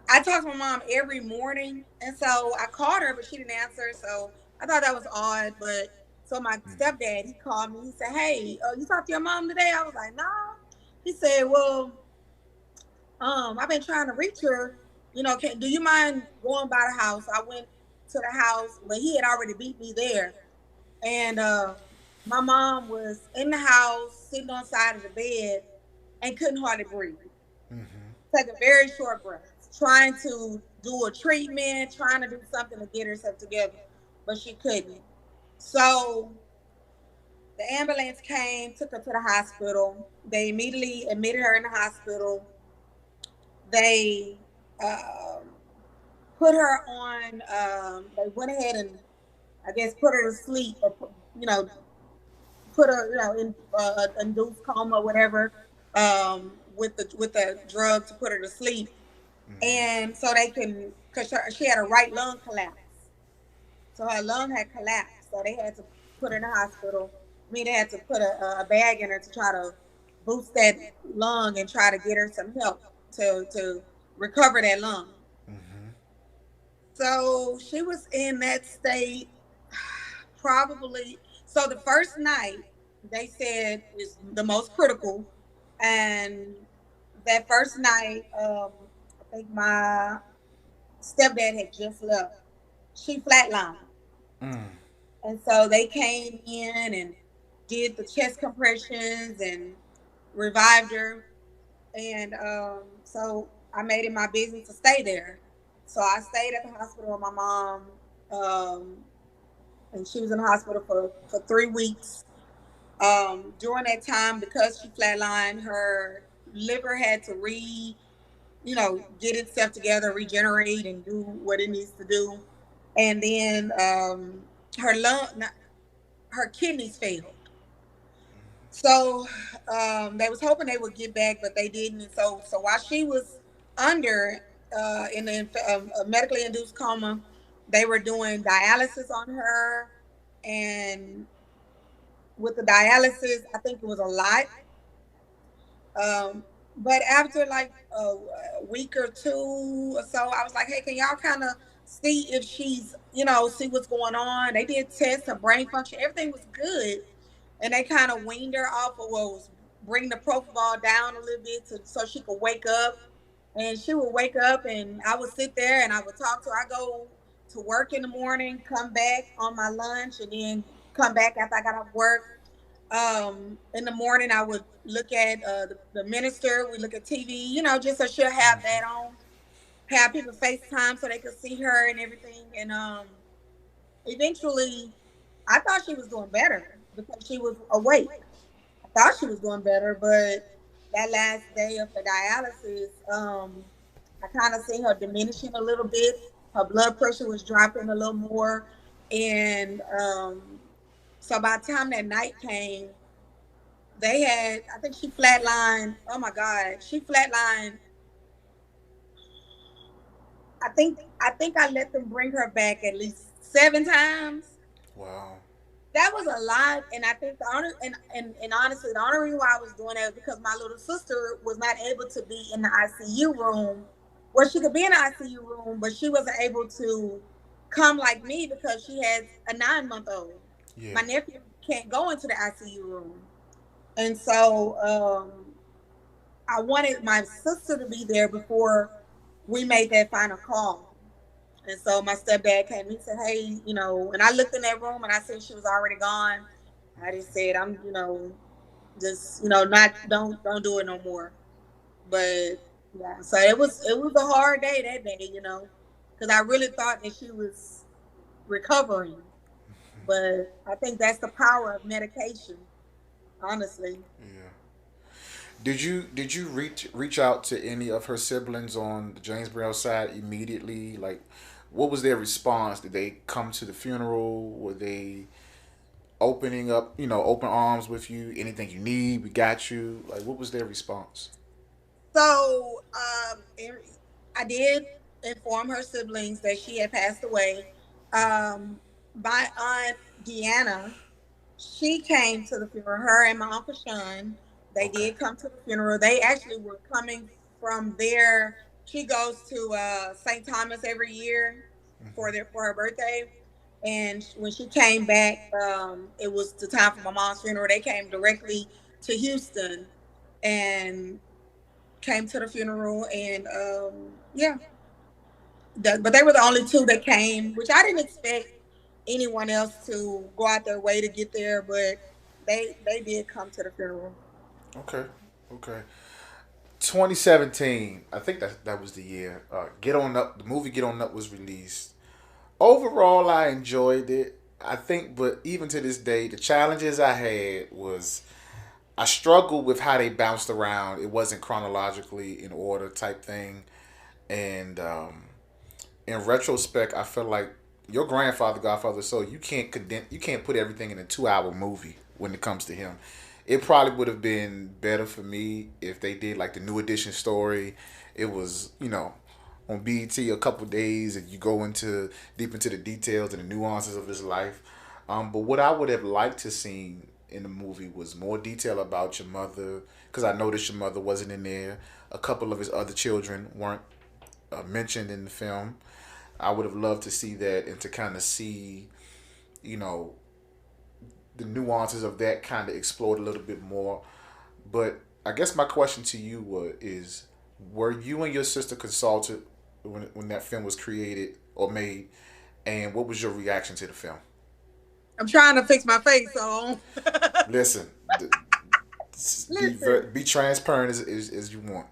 I talked to my mom every morning, and so I called her, but she didn't answer. So I thought that was odd. But so my stepdad, he called me. He said, "Hey, you talked to your mom today?" I was like, "No." He said, "Well, I've been trying to reach her. Do you mind going by the house?" I went to the house, but he had already beat me there. And my mom was in the house, sitting on the side of the bed, and couldn't hardly breathe. Taking very short breaths, trying to do a treatment, trying to do something to get herself together, but she couldn't. So the ambulance came, took her to the hospital. They immediately admitted her in the hospital. They um, put her on. They went ahead and I guess put her to sleep, or you know, put her in induced coma, or whatever, with the drug to put her to sleep, and so they can because she had a right lung collapse, so her lung had collapsed, so they had to put her in the hospital. I mean, they had to put a bag in her to try to boost that lung and try to get her some help to recover that lung. So she was in that state probably. So the first night they said is the most critical, and that first night, I think my stepdad had just left. She flatlined, Mm. and so they came in and did the chest compressions and revived her. And so I made it my business to stay there. So I stayed at the hospital with my mom, um, and she was in the hospital for 3 weeks. During that time, because she flatlined, her liver had to get itself together, regenerate, and do what it needs to do. And then her her kidneys failed. So they was hoping they would get back, but they didn't. And so while she was under in the a medically induced coma, they were doing dialysis on her, and with the dialysis, I think it was a lot. Um, but after like a week or two or so, I was like, hey, can y'all kind of see if she's, see what's going on? They did tests, her brain function, everything was good. And they kind of weaned her off of what was bring the propofol down a little bit so she could wake up. And she would wake up and I would sit there and I would talk to her. I go to work in the morning, come back on my lunch, and then come back after I got off work. In the morning, I would look at the minister. We look at TV, just so she'll have that on. Have people FaceTime so they could see her and everything. And eventually, I thought she was doing better because she was awake. I thought she was doing better, but that last day of the dialysis, I kind of seen her diminishing a little bit. Her blood pressure was dropping a little more, and so by the time that night came, I think she flatlined. Oh my God, she flatlined. I think I let them bring her back at least 7 times. Wow. That was a lot, and I think and honestly, the only reason why I was doing that was because my little sister was not able to be in the ICU room. Well, she could be in the ICU room, but she wasn't able to come like me because she has a 9-month-old. Yeah. My nephew can't go into the ICU room, and so I wanted my sister to be there before we made that final call. And so my stepdad came and he said, hey, and I looked in that room and I said she was already gone. I just said, I'm, just, not, don't do it no more. But yeah, so it was a hard day that day, because I really thought that she was recovering. But I think that's the power of medication, honestly. Yeah. Did you reach out to any of her siblings on the James Brown side immediately? Like, what was their response? Did they come to the funeral? Were they opening up, open arms with you? Anything you need, we got you. Like, what was their response? So I did inform her siblings that she had passed away. My aunt Deanna, she came to the funeral. Her and my uncle Sean, they Okay. did come to the funeral. They actually were coming from there. She goes to St. Thomas every year for her birthday. And when she came back, it was the time for my mom's funeral. They came directly to Houston and came to the funeral. And yeah, but they were the only two that came, which I didn't expect anyone else to go out their way to get there, but they did come to the funeral. Okay. Okay. 2017, I think that was the year. Get On Up, the movie Get On Up was released. Overall, I enjoyed it. I think, but even to this day, the challenges I had was I struggled with how they bounced around. It wasn't chronologically in order type thing, and in retrospect, I feel like your grandfather, Godfather, so you can't put everything in a 2 hour movie when it comes to him. It probably would have been better for me if they did like the New Edition story. It was, on BET a couple days and you go into deep into the details and the nuances of his life. But what I would have liked to see in the movie was more detail about your mother, because I noticed your mother wasn't in there. A couple of his other children weren't mentioned in the film. I would have loved to see that and to kind of see, you know, the nuances of that kind of explored a little bit more. But I guess my question to you is, were you and your sister consulted when that film was created or made, and what was your reaction to the film? I'm trying to fix my face, so Listen, listen. be transparent as you want.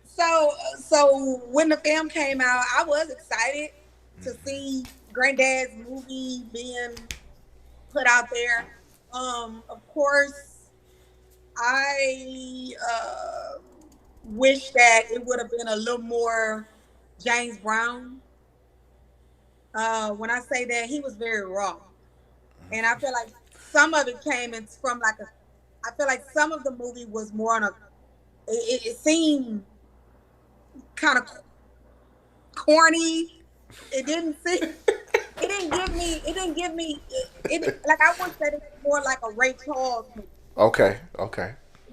So when the film came out, I was excited to see Granddad's movie being put out there. Of course, I wish that it would have been a little more James Brown. When I say that, he was very raw, and I feel like some of it came in from like a. I feel like some of the movie was more on a. It seemed kind of corny. It didn't seem. It didn't give me. It didn't give me. Like I wish that it was more like a Ray Charles movie. Okay.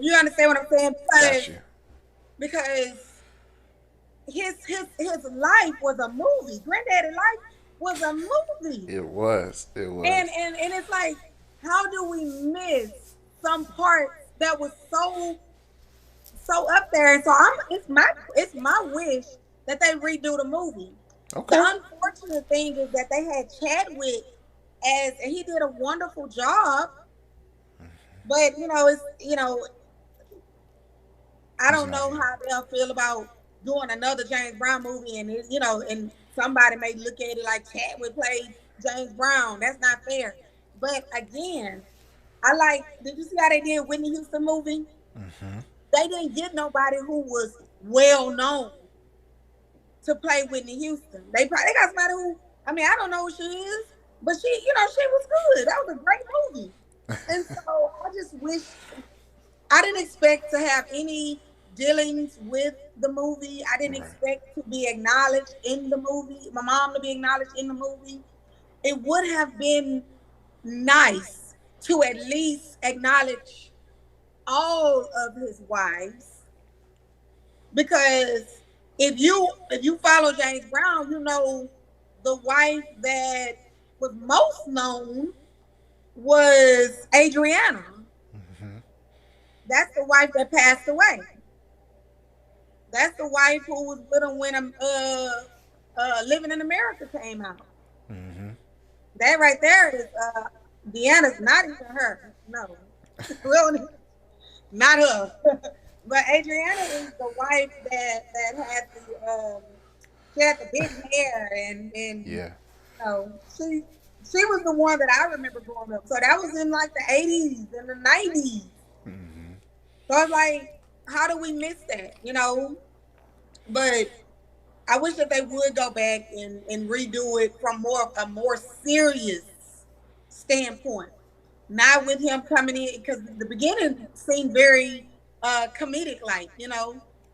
You understand what I'm saying? Got you. Because his life was a movie. Granddaddy life was a movie. It was. And it's like, how do we miss some parts that was so up there? And so it's my wish that they redo the movie. Okay. The unfortunate thing is that they had Chadwick and he did a wonderful job. But I don't know how they'll feel about doing another James Brown movie, and and somebody may look at it like Chadwick played James Brown. That's not fair. But again, did you see how they did Whitney Houston movie? Mm-hmm. They didn't get nobody who was well known to play Whitney Houston. They got somebody who, I don't know who she is, but she was good. That was a great movie. And so I just wish, I didn't expect to have any dealings with the movie. I didn't expect to be acknowledged in the movie, my mom to be acknowledged in the movie. It would have been nice to at least acknowledge all of his wives, because if you follow James Brown, the wife that was most known was Adriana. Mm-hmm. That's the wife that passed away. That's the wife who was with him when Living in America came out. Mm-hmm. That right there is Deanna's not even her. No. Well, not her. But Adriana is the wife that had she had the big hair and yeah. She was the one that I remember growing up. So that was in like the 80s and the 90s. Mm-hmm. So I was like, how do we miss that? But I wish that they would go back and redo it from a more serious standpoint. Not with him coming in, because the beginning seemed very comedic like,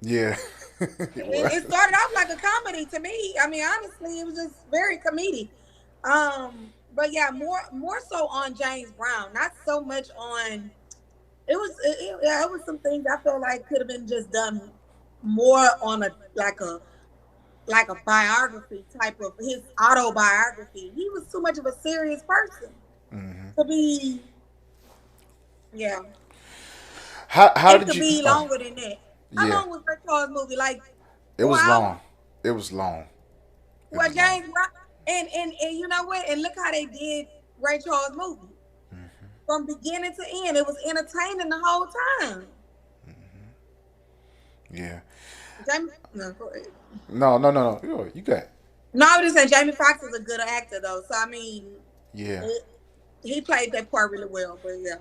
Yeah. It started off like a comedy to me. Honestly, it was just very comedic. But yeah, more so on James Brown, not so much on. It was some things I felt like could have been just done more on a biography type of his autobiography. He was too much of a serious person to be. Yeah. How did you? It could be longer than that. How long was Ray Charles movie? Like it was long. It was long. Well, James Brown, and you know what? And look how they did Ray Charles movie. Mm-hmm. From beginning to end, it was entertaining the whole time. Mm-hmm. Yeah. Jamie, no, go ahead. No. You got it. No, I was just saying Jamie Foxx is a good actor though. So yeah, he played that part really well. But yeah.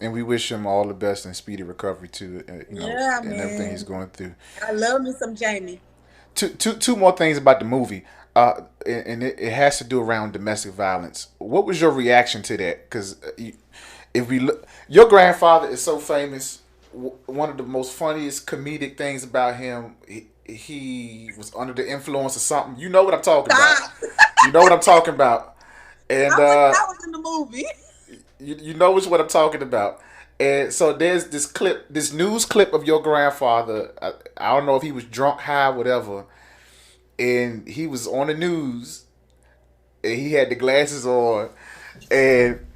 And we wish him all the best and speedy recovery too. And everything he's going through. I love me some Jamie. Two more things about the movie. And it has to do around domestic violence. What was your reaction to that? Because if we look, your grandfather is so famous. One of the most funniest comedic things about him, he was under the influence of something. You know what I'm talking about. You know what I'm talking about. And that was in the movie. You know what I'm talking about. And so there's this news clip of your grandfather. I don't know if he was drunk, high, whatever. And he was on the news, and he had the glasses on, and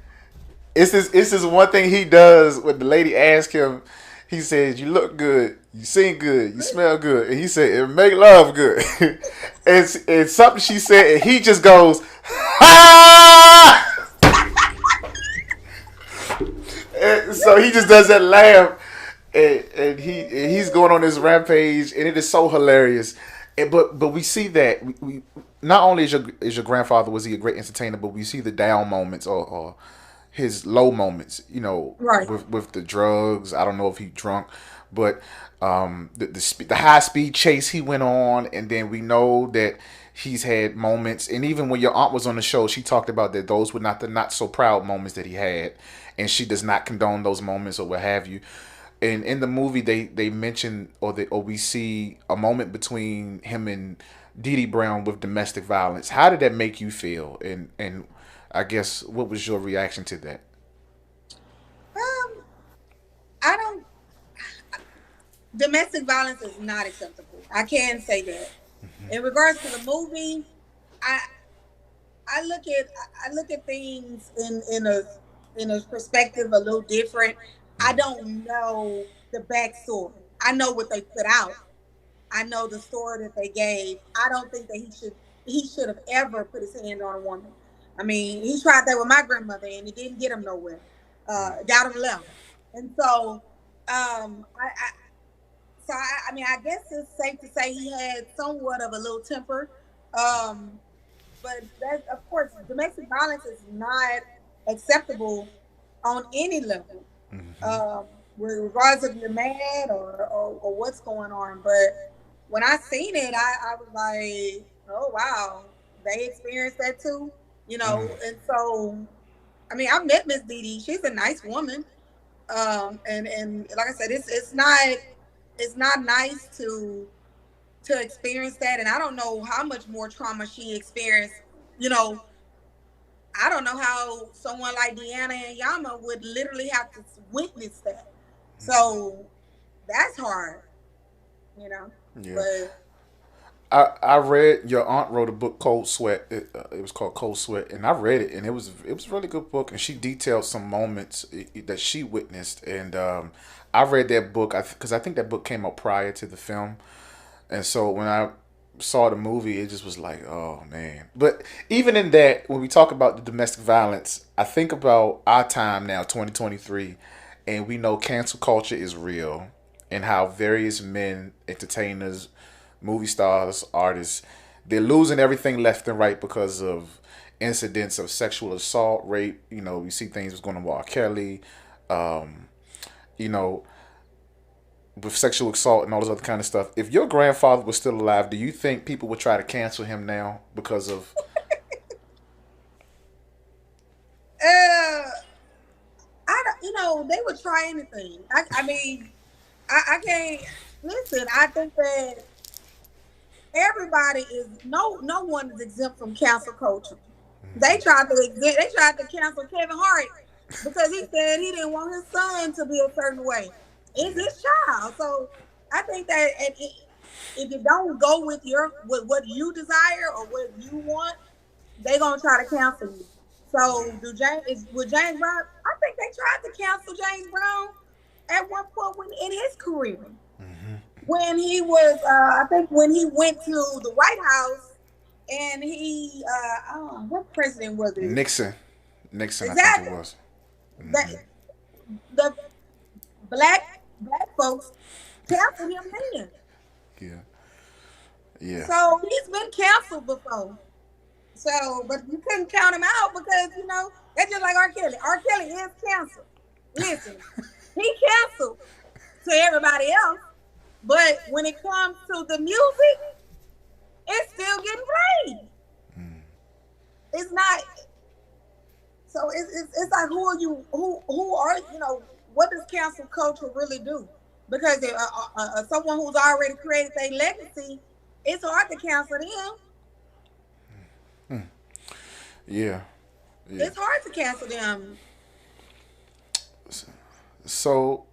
it's this one thing he does when the lady asks him. He says, "You look good, you sing good, you smell good," and he said, "And make love good." and something she said, and he just goes, "Ha!" And so he just does that laugh, and he's going on this rampage, and it is so hilarious. But we see that we not only is your grandfather, was he a great entertainer, but we see the down moments or his low moments. Right. With the drugs. I don't know if he drunk, but the high speed chase he went on, and then we know that he's had moments, and even when your aunt was on the show, she talked about that those were not the not so proud moments that he had, and she does not condone those moments or what have you. And in the movie, they mention or we see a moment between him and Dee Dee Brown with domestic violence. How did that make you feel? And I guess what was your reaction to that? I don't. Domestic violence is not acceptable. I can say that. In regards to the movie, I I look at things in a perspective a little different. I don't know the backstory. I know what they put out. I know the story that they gave. I don't think that he should have ever put his hand on a woman. I mean, he tried that with my grandmother and it didn't get him nowhere. Got him left. And so I mean, I guess it's safe to say he had somewhat of a little temper. Um, but that, of course, domestic violence is not acceptable on any level, um, with regards if you're mad or what's going on. But when I seen it, I was like, oh wow, they experienced that too, you know. And so, I mean, I've met Miss Dee Dee. She's a nice woman, and like I said, it's not nice to experience that. And I don't know how much more trauma she experienced. You know, I don't know how someone like Deanna and Yama would literally have to witness that. So that's hard, you know. Yeah. But I read your aunt wrote a book Cold Sweat. It was called Cold Sweat, and I read it, and it was a really good book. And she detailed some moments that she witnessed, and I read that book because I think that book came out prior to the film, and so when I saw the movie, it just was like, oh man. But even in that, when we talk about the domestic violence, I think about our time now, 2023, and we know cancel culture is real, and how various men, entertainers, movie stars, artists, they're losing everything left and right because of incidents of sexual assault, rape. You know, we see things was going on with R. Kelly, you know, with sexual assault and all this other kind of stuff. If your grandfather was still alive, do you think people would try to cancel him now because of? I don't, you know, they would try anything. I mean, I can't listen. I think that everybody is no one is exempt from cancel culture. They tried to cancel Kevin Hart because he said he didn't want his son to be a certain way. It's his child. So I think that if you don't go with what you desire or what you want, they gonna try to cancel you. So with James Brown, I think they tried to cancel James Brown at one point in his career. When he was, I think when he went to the White House and he, what president was it? Nixon, Exactly. I think it was. That, the black folks canceled him then. Yeah. So he's been canceled before. So, but you couldn't count him out because, you know, that's just like R. Kelly. R. Kelly is canceled. Listen, he canceled to everybody else. But when it comes to the music, it's still getting played. It's not. So it's like who are you? Who are you know? What does cancel culture really do? Because someone who's already created their legacy, it's hard to cancel them. Yeah. It's hard to cancel them. So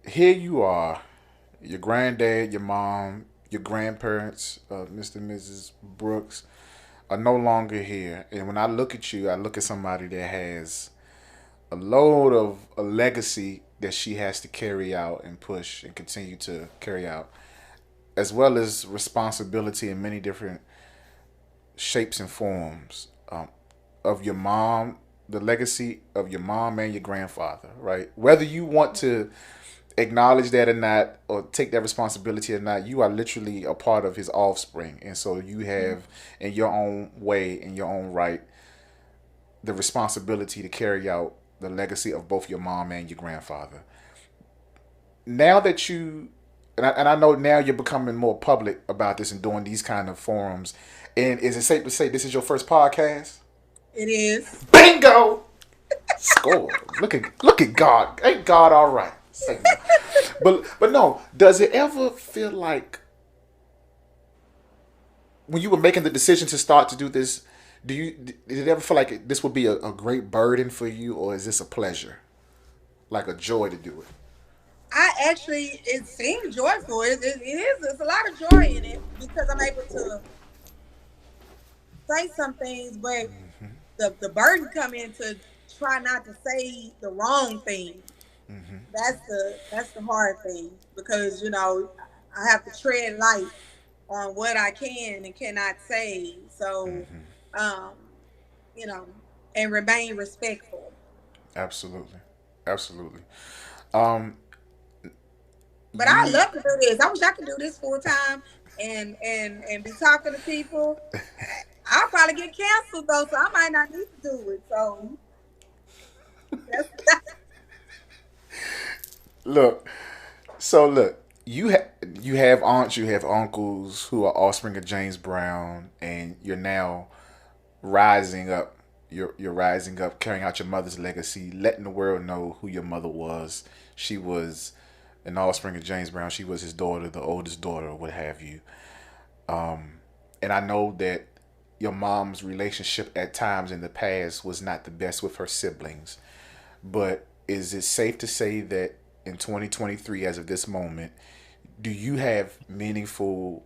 here you are. Your granddad, your mom, your grandparents, Mr. and Mrs. Brooks, are no longer here. And when I look at you, I look at somebody that has a load of a legacy that she has to carry out and push and continue to carry out, as well as responsibility in many different shapes and forms. Of your mom the legacy of your mom and your grandfather, right? Whether you want to acknowledge that or not, or take that responsibility or not, you are literally a part of his offspring. And so you have, in your own way, in your own right, the responsibility to carry out the legacy of both your mom and your grandfather. Now that you, and I know now you're becoming more public about this and doing these kind of forums, and is it safe to say this is your first podcast? It is. Bingo! Score. Look at God. Ain't God all right? Say no. But no, does it ever feel like when you were making the decision to start to do this, did it ever feel like this would be a great burden for you, or is this a pleasure? Like a joy to do it? It seems joyful. It is. There's a lot of joy in it because I'm able to say some things, but the burden come in to try not to say the wrong thing. That's the hard thing because I have to tread light on what I can and cannot say. So, um, you know, and remain respectful. Absolutely, absolutely. Um, But I love to do this. I wish I could do this full time and be talking to people. I'll probably get canceled though, so I might not need to do it. So that's look, you have aunts, you have uncles who are offspring of James Brown, and you're now rising up. You're rising up, carrying out your mother's legacy, letting the world know who your mother was. She was an offspring of James Brown. She was his daughter, the oldest daughter, what have you. And I know that your mom's relationship at times in the past was not the best with her siblings. But is it safe to say that in 2023, as of this moment, do you have meaningful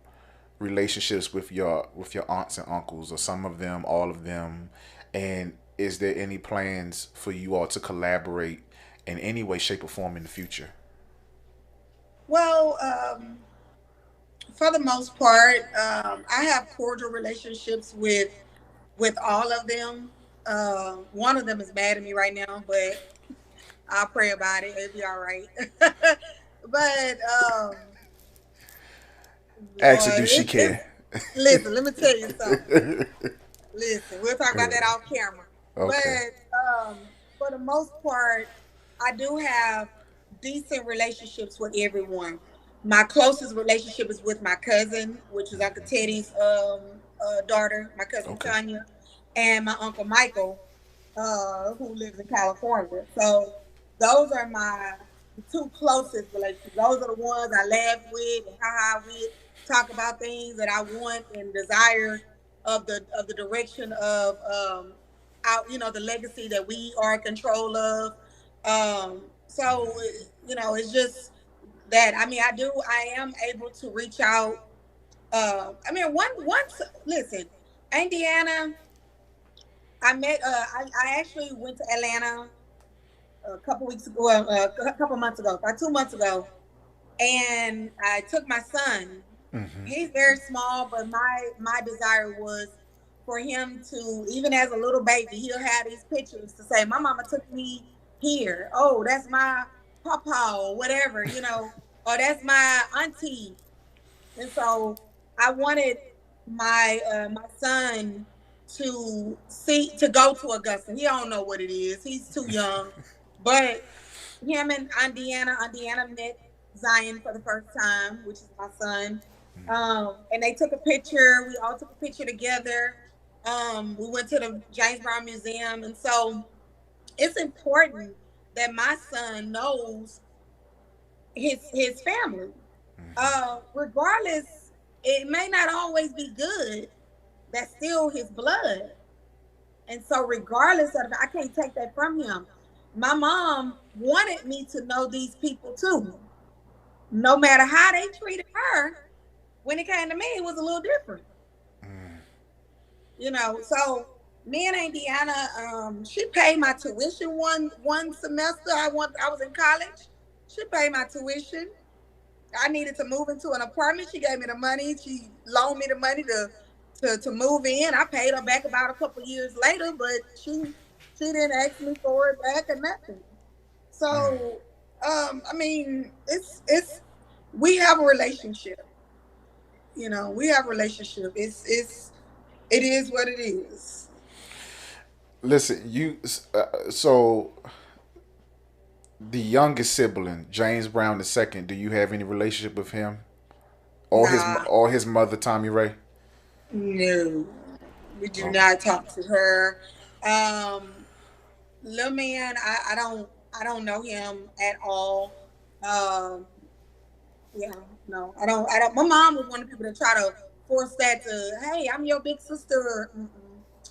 relationships with your aunts and uncles, or some of them, all of them? And is there any plans for you all to collaborate in any way, shape, or form in the future? well, for the most part, I have cordial relationships with all of them. One of them is mad at me right now, but I'll pray about it. It'll be all right. But Actually, do Lord, she care? listen, let me tell you something. Listen, we'll talk about that off camera. Okay. But for the most part, I do have decent relationships with everyone. My closest relationship is with my cousin, which is Uncle Teddy's daughter, my cousin Okay. Tanya, and my Uncle Michael, who lives in California. So those are my two closest relationships. Those are the ones I laugh with and ha with, talk about things that I want and desire of the direction of out the legacy that we are in control of. So it's just that I am able to reach out. Once listen, Indiana. I met. I actually went to Atlanta a couple weeks ago, a couple months ago, about 2 months ago, and I took my son. He's very small, but my desire was for him to, even as a little baby, he'll have these pictures to say, "My mama took me here. Oh, that's my papa," or whatever, or that's my auntie. And so I wanted my son to go to Augusta. He don't know what it is. He's too young. But him and Indiana met Zion for the first time, which is my son. And they took a picture. We all took a picture together. We went to the James Brown Museum. And so it's important that my son knows his family. Regardless, it may not always be good. That's still his blood. And so regardless of it, I can't take that from him. My mom wanted me to know these people too. No matter how they treated her, when it came to me, it was a little different. So me and Indiana, she paid my tuition one semester. I was in college. She paid my tuition. I needed to move into an apartment. She gave me the money. She loaned me the money to move in. I paid her back about a couple years later, but She didn't ask me for it back or nothing. So, I mean, it's we have a relationship. You know, we have a relationship. It is what it is. Listen, so the youngest sibling, James Brown II. Do you have any relationship with him Nah, or his mother, Tommy Ray? no, we do Okay. not talk to her. Um, Lil man, I don't know him at all. Um, yeah, no, I don't. My mom was one of the people that try to force that to, hey, I'm your big sister. Mm-mm.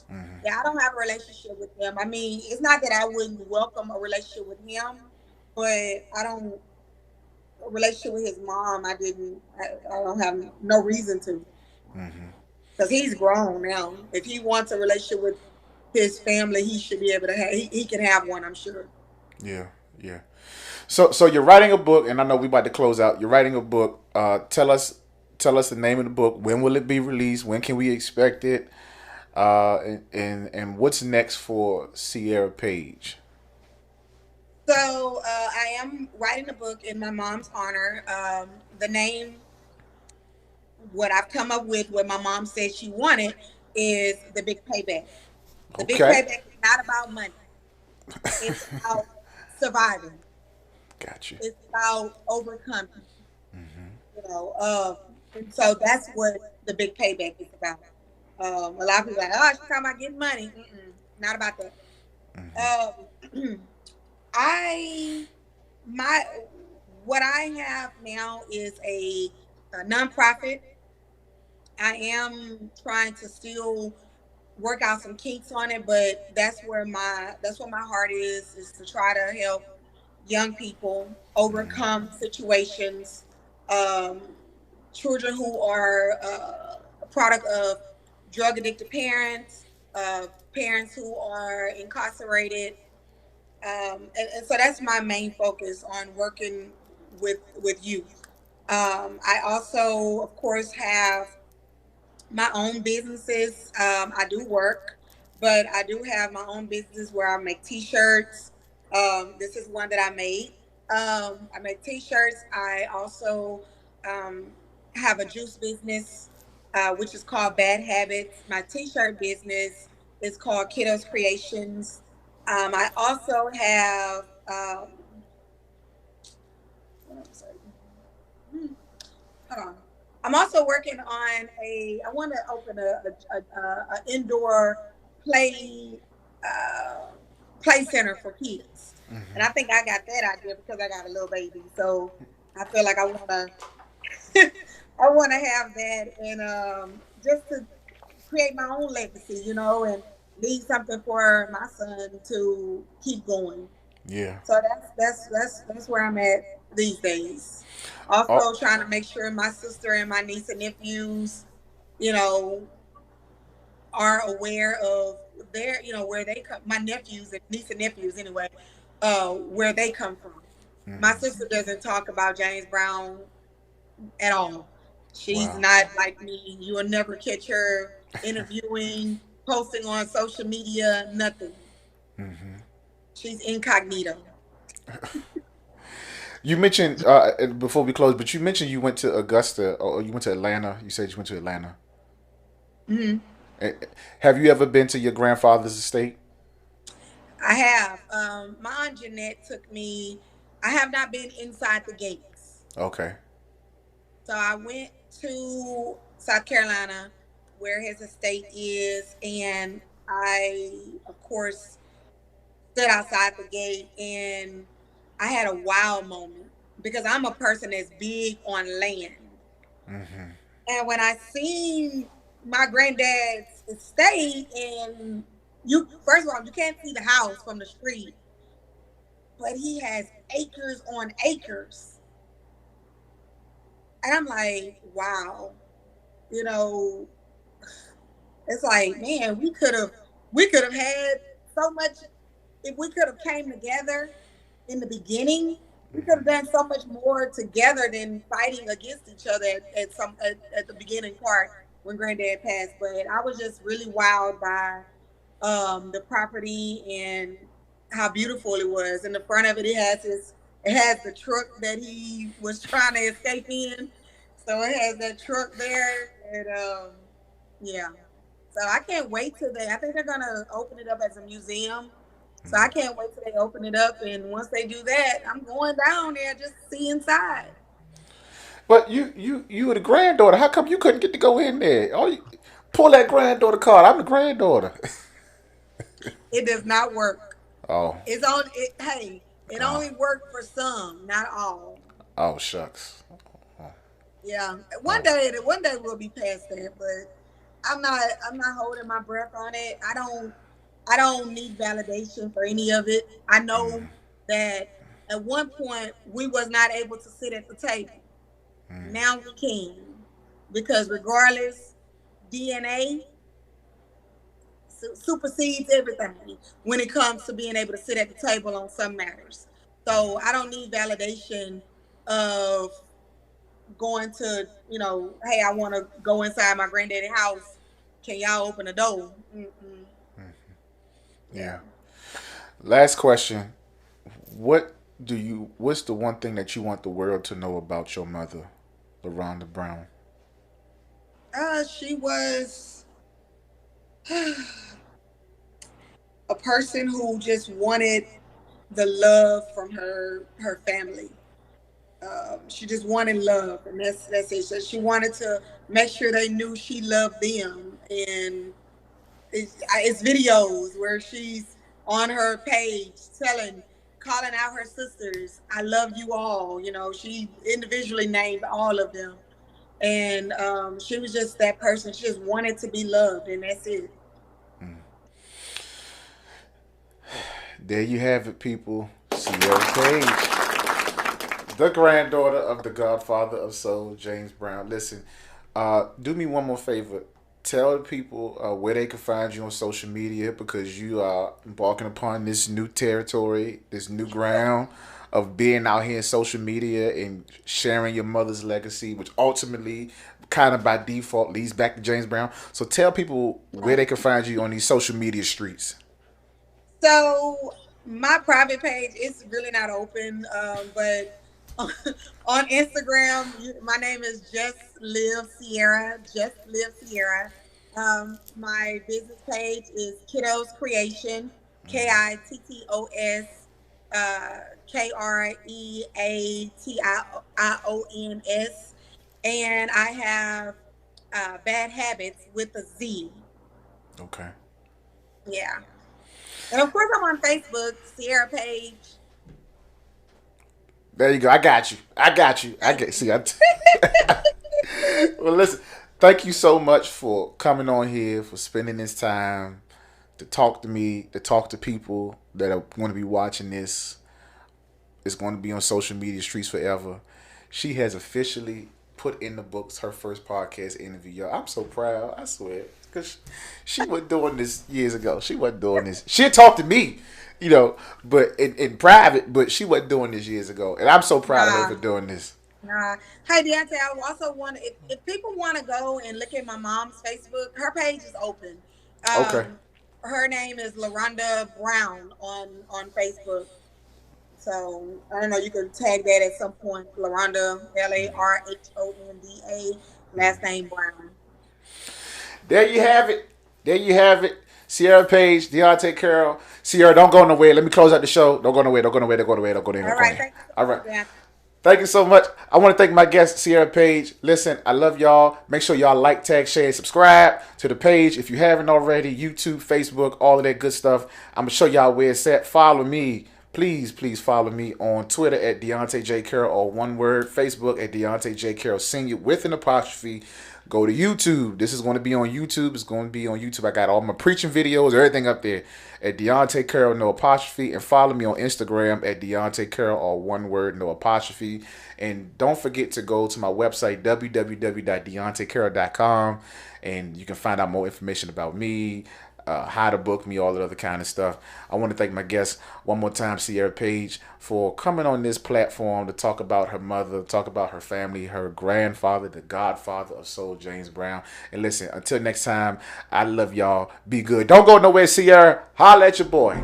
Hmm. Yeah, I don't have a relationship with him. I mean, it's not that I wouldn't welcome a relationship with him, but I don't a relationship with his mom. I don't have no reason to, Hmm. because he's grown now. If he wants a relationship with his family, he should be able to have. He can have one, I'm sure. Yeah, yeah. So you're writing a book, and I know we about to close out. You're writing a book. Tell us the name of the book. When will it be released? When can we expect it? And what's next for Ciara Page? So I am writing a book in my mom's honor. The name, what I've come up with, what my mom said she wanted, is the Big Payback. The Big Okay, Payback is not about money. It's about surviving. got you. It's about overcoming. You know, and so that's what the Big Payback is about. A lot of people are like, oh, she's talking about getting money. Mm-mm, not about that. Um, I my what I have now is a nonprofit. I am trying to still work out some kinks on it, but that's where my heart is to try to help young people overcome situations, um, children who are a product of drug addicted parents, parents who are incarcerated, and so that's my main focus on working with youth. I also, of course, have my own businesses. I do work, but I do have my own business where I make T-shirts. This is one that I made. I make T-shirts. I also um, have a juice business, which is called Bad Habits. My T-shirt business is called Kiddos Creations. I also have. What else? Hold on. I'm also working on I want to open a indoor play uh, play center for kids, and I think I got that idea because I got a little baby. So I feel like I want to I want to have that, and just to create my own legacy, you know, and leave something for my son to keep going. Yeah. So that's where I'm at these days. Also Oh, trying to make sure my sister and my niece and nephews, you know, are aware of their, you know, where they come. My nephews and niece and nephews, anyway, where they come from. My sister doesn't talk about James Brown at all. She's wow. not like me. You will never catch her interviewing, posting on social media, nothing. She's incognito. You mentioned before we close, but you mentioned you went to Augusta or you went to Atlanta. You said you went to Atlanta. Mhm. Eh, Have you ever been to your grandfather's estate? I have. My aunt Jeanette took me. I have not been inside the gates. Okay. So I went to South Carolina, where his estate is, and I, of course, stood outside the gate, and I had a wow moment because I'm a person that's big on land. And when I seen my granddad's estate, and you, first of all, you can't see the house from the street, but he has acres on acres. And I'm like, wow, you know, it's like, man, we could have had so much if we could have came together in the beginning. We could have done so much more together than fighting against each other at the beginning part when Granddad passed. But I was just really wowed by the property and how beautiful it was. In the front of it, it has the truck that he was trying to escape in. So it has that truck there, and yeah. So I can't wait till I think they're gonna open it up as a museum. So I can't wait till they open it up, and once they do that, I'm going down there just to see inside. But you were the granddaughter. How come you couldn't get to go in there? Oh, pull that granddaughter card. I'm the granddaughter. It does not work. Oh, It's on it. Hey, it oh, only worked for some, not all. oh, shucks. Yeah, Oh, one day we'll be past that, but I'm not holding my breath on it. I don't need validation for any of it. I know that at one point we was not able to sit at the table. Now we can, because regardless, DNA supersedes everything when it comes to being able to sit at the table on some matters. So I don't need validation of going to, hey, I want to go inside my granddaddy house. Can y'all open the door? Mm-mm. yeah. Yeah. Last question. What's the one thing that you want the world to know about your mother, LaRonda Brown? She was a person who just wanted the love from her family. She just wanted love, and that's it. So she wanted to make sure they knew she loved them, and it's videos where she's on her page calling out her sisters, "I love you all." She individually named all of them, and she was just that person. She just wanted to be loved, and that's it. There you have it, people. Ciara Page, the granddaughter of the Godfather of Soul, James Brown. Listen, do me one more favor. Tell people where they can find you on social media, because you are embarking upon this new territory, this new ground of being out here in social media and sharing your mother's legacy, which ultimately, kind of by default, leads back to James Brown. So tell people where they can find you on these social media streets. So my private page is really not open, but on Instagram, my name is Just Live Ciara. Just Live Ciara. My business page is Kiddos Creation. KITTOS. KREATIONS. And I have Bad Habits with a Z. Okay. Yeah. And of course, I'm on Facebook, Ciara Page. There you go. I got you. I get. See, well, listen. Thank you so much for coming on here, for spending this time to talk to me, to talk to people that are going to be watching this. It's going to be on social media streets forever. She has officially put in the books her first podcast interview. Yo, I'm so proud. I swear, because she wasn't doing this years ago. She wasn't doing this. She'd talk to me, but in private. But she wasn't doing this years ago, and I'm so proud of her for doing this. Nah. Hey, Donte, I also want if people want to go and look at my mom's Facebook, her page is open. Okay. Her name is LaRonda Brown on Facebook. So I don't know. You can tag that at some point. LaRonda, LARHONDA, last name Brown. There you have it. There you have it. Ciara Page, Donte Carroll. Ciara, don't go nowhere. Let me close out the show. Don't go nowhere. Don't go nowhere. Don't go nowhere. Don't go nowhere. All right. Thank you. All right. Yeah. Thank you so much. I want to thank my guest, Ciara Page. Listen, I love y'all. Make sure y'all like, tag, share, subscribe to the page if you haven't already. YouTube, Facebook, all of that good stuff. I'm going to show y'all where it's at. Follow me. Please follow me on Twitter at Donte J. Carroll, or one word. Facebook at Donte J. Carroll Sr. with an apostrophe. Go to YouTube. This is going to be on YouTube. It's going to be on YouTube. I got all my preaching videos, everything up there at Donte Carroll, no apostrophe. And follow me on Instagram at Donte Carroll, or one word, no apostrophe. And don't forget to go to my website, www.dontecarroll.com, and you can find out more information about me. how to book me, all that other kind of stuff. I want to thank my guest one more time, Ciara Page, for coming on this platform to talk about her mother, talk about her family, her grandfather, the godfather of soul, James Brown. And listen, until next time, I love y'all. Be good. Don't go nowhere, Ciara. Holla at your boy.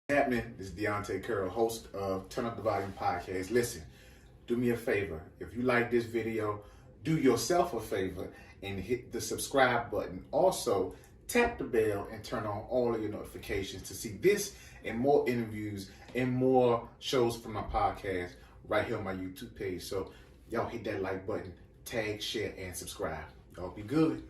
Happening. This is Donte, Carroll, host of Turn Up the Volume podcast. Listen, do me a favor. If you like this video, do yourself a favor and hit the subscribe button. Also, tap the bell and turn on all of your notifications to see this and more interviews and more shows from my podcast right here on my YouTube page. So y'all hit that like button, tag, share, and subscribe. Y'all be good.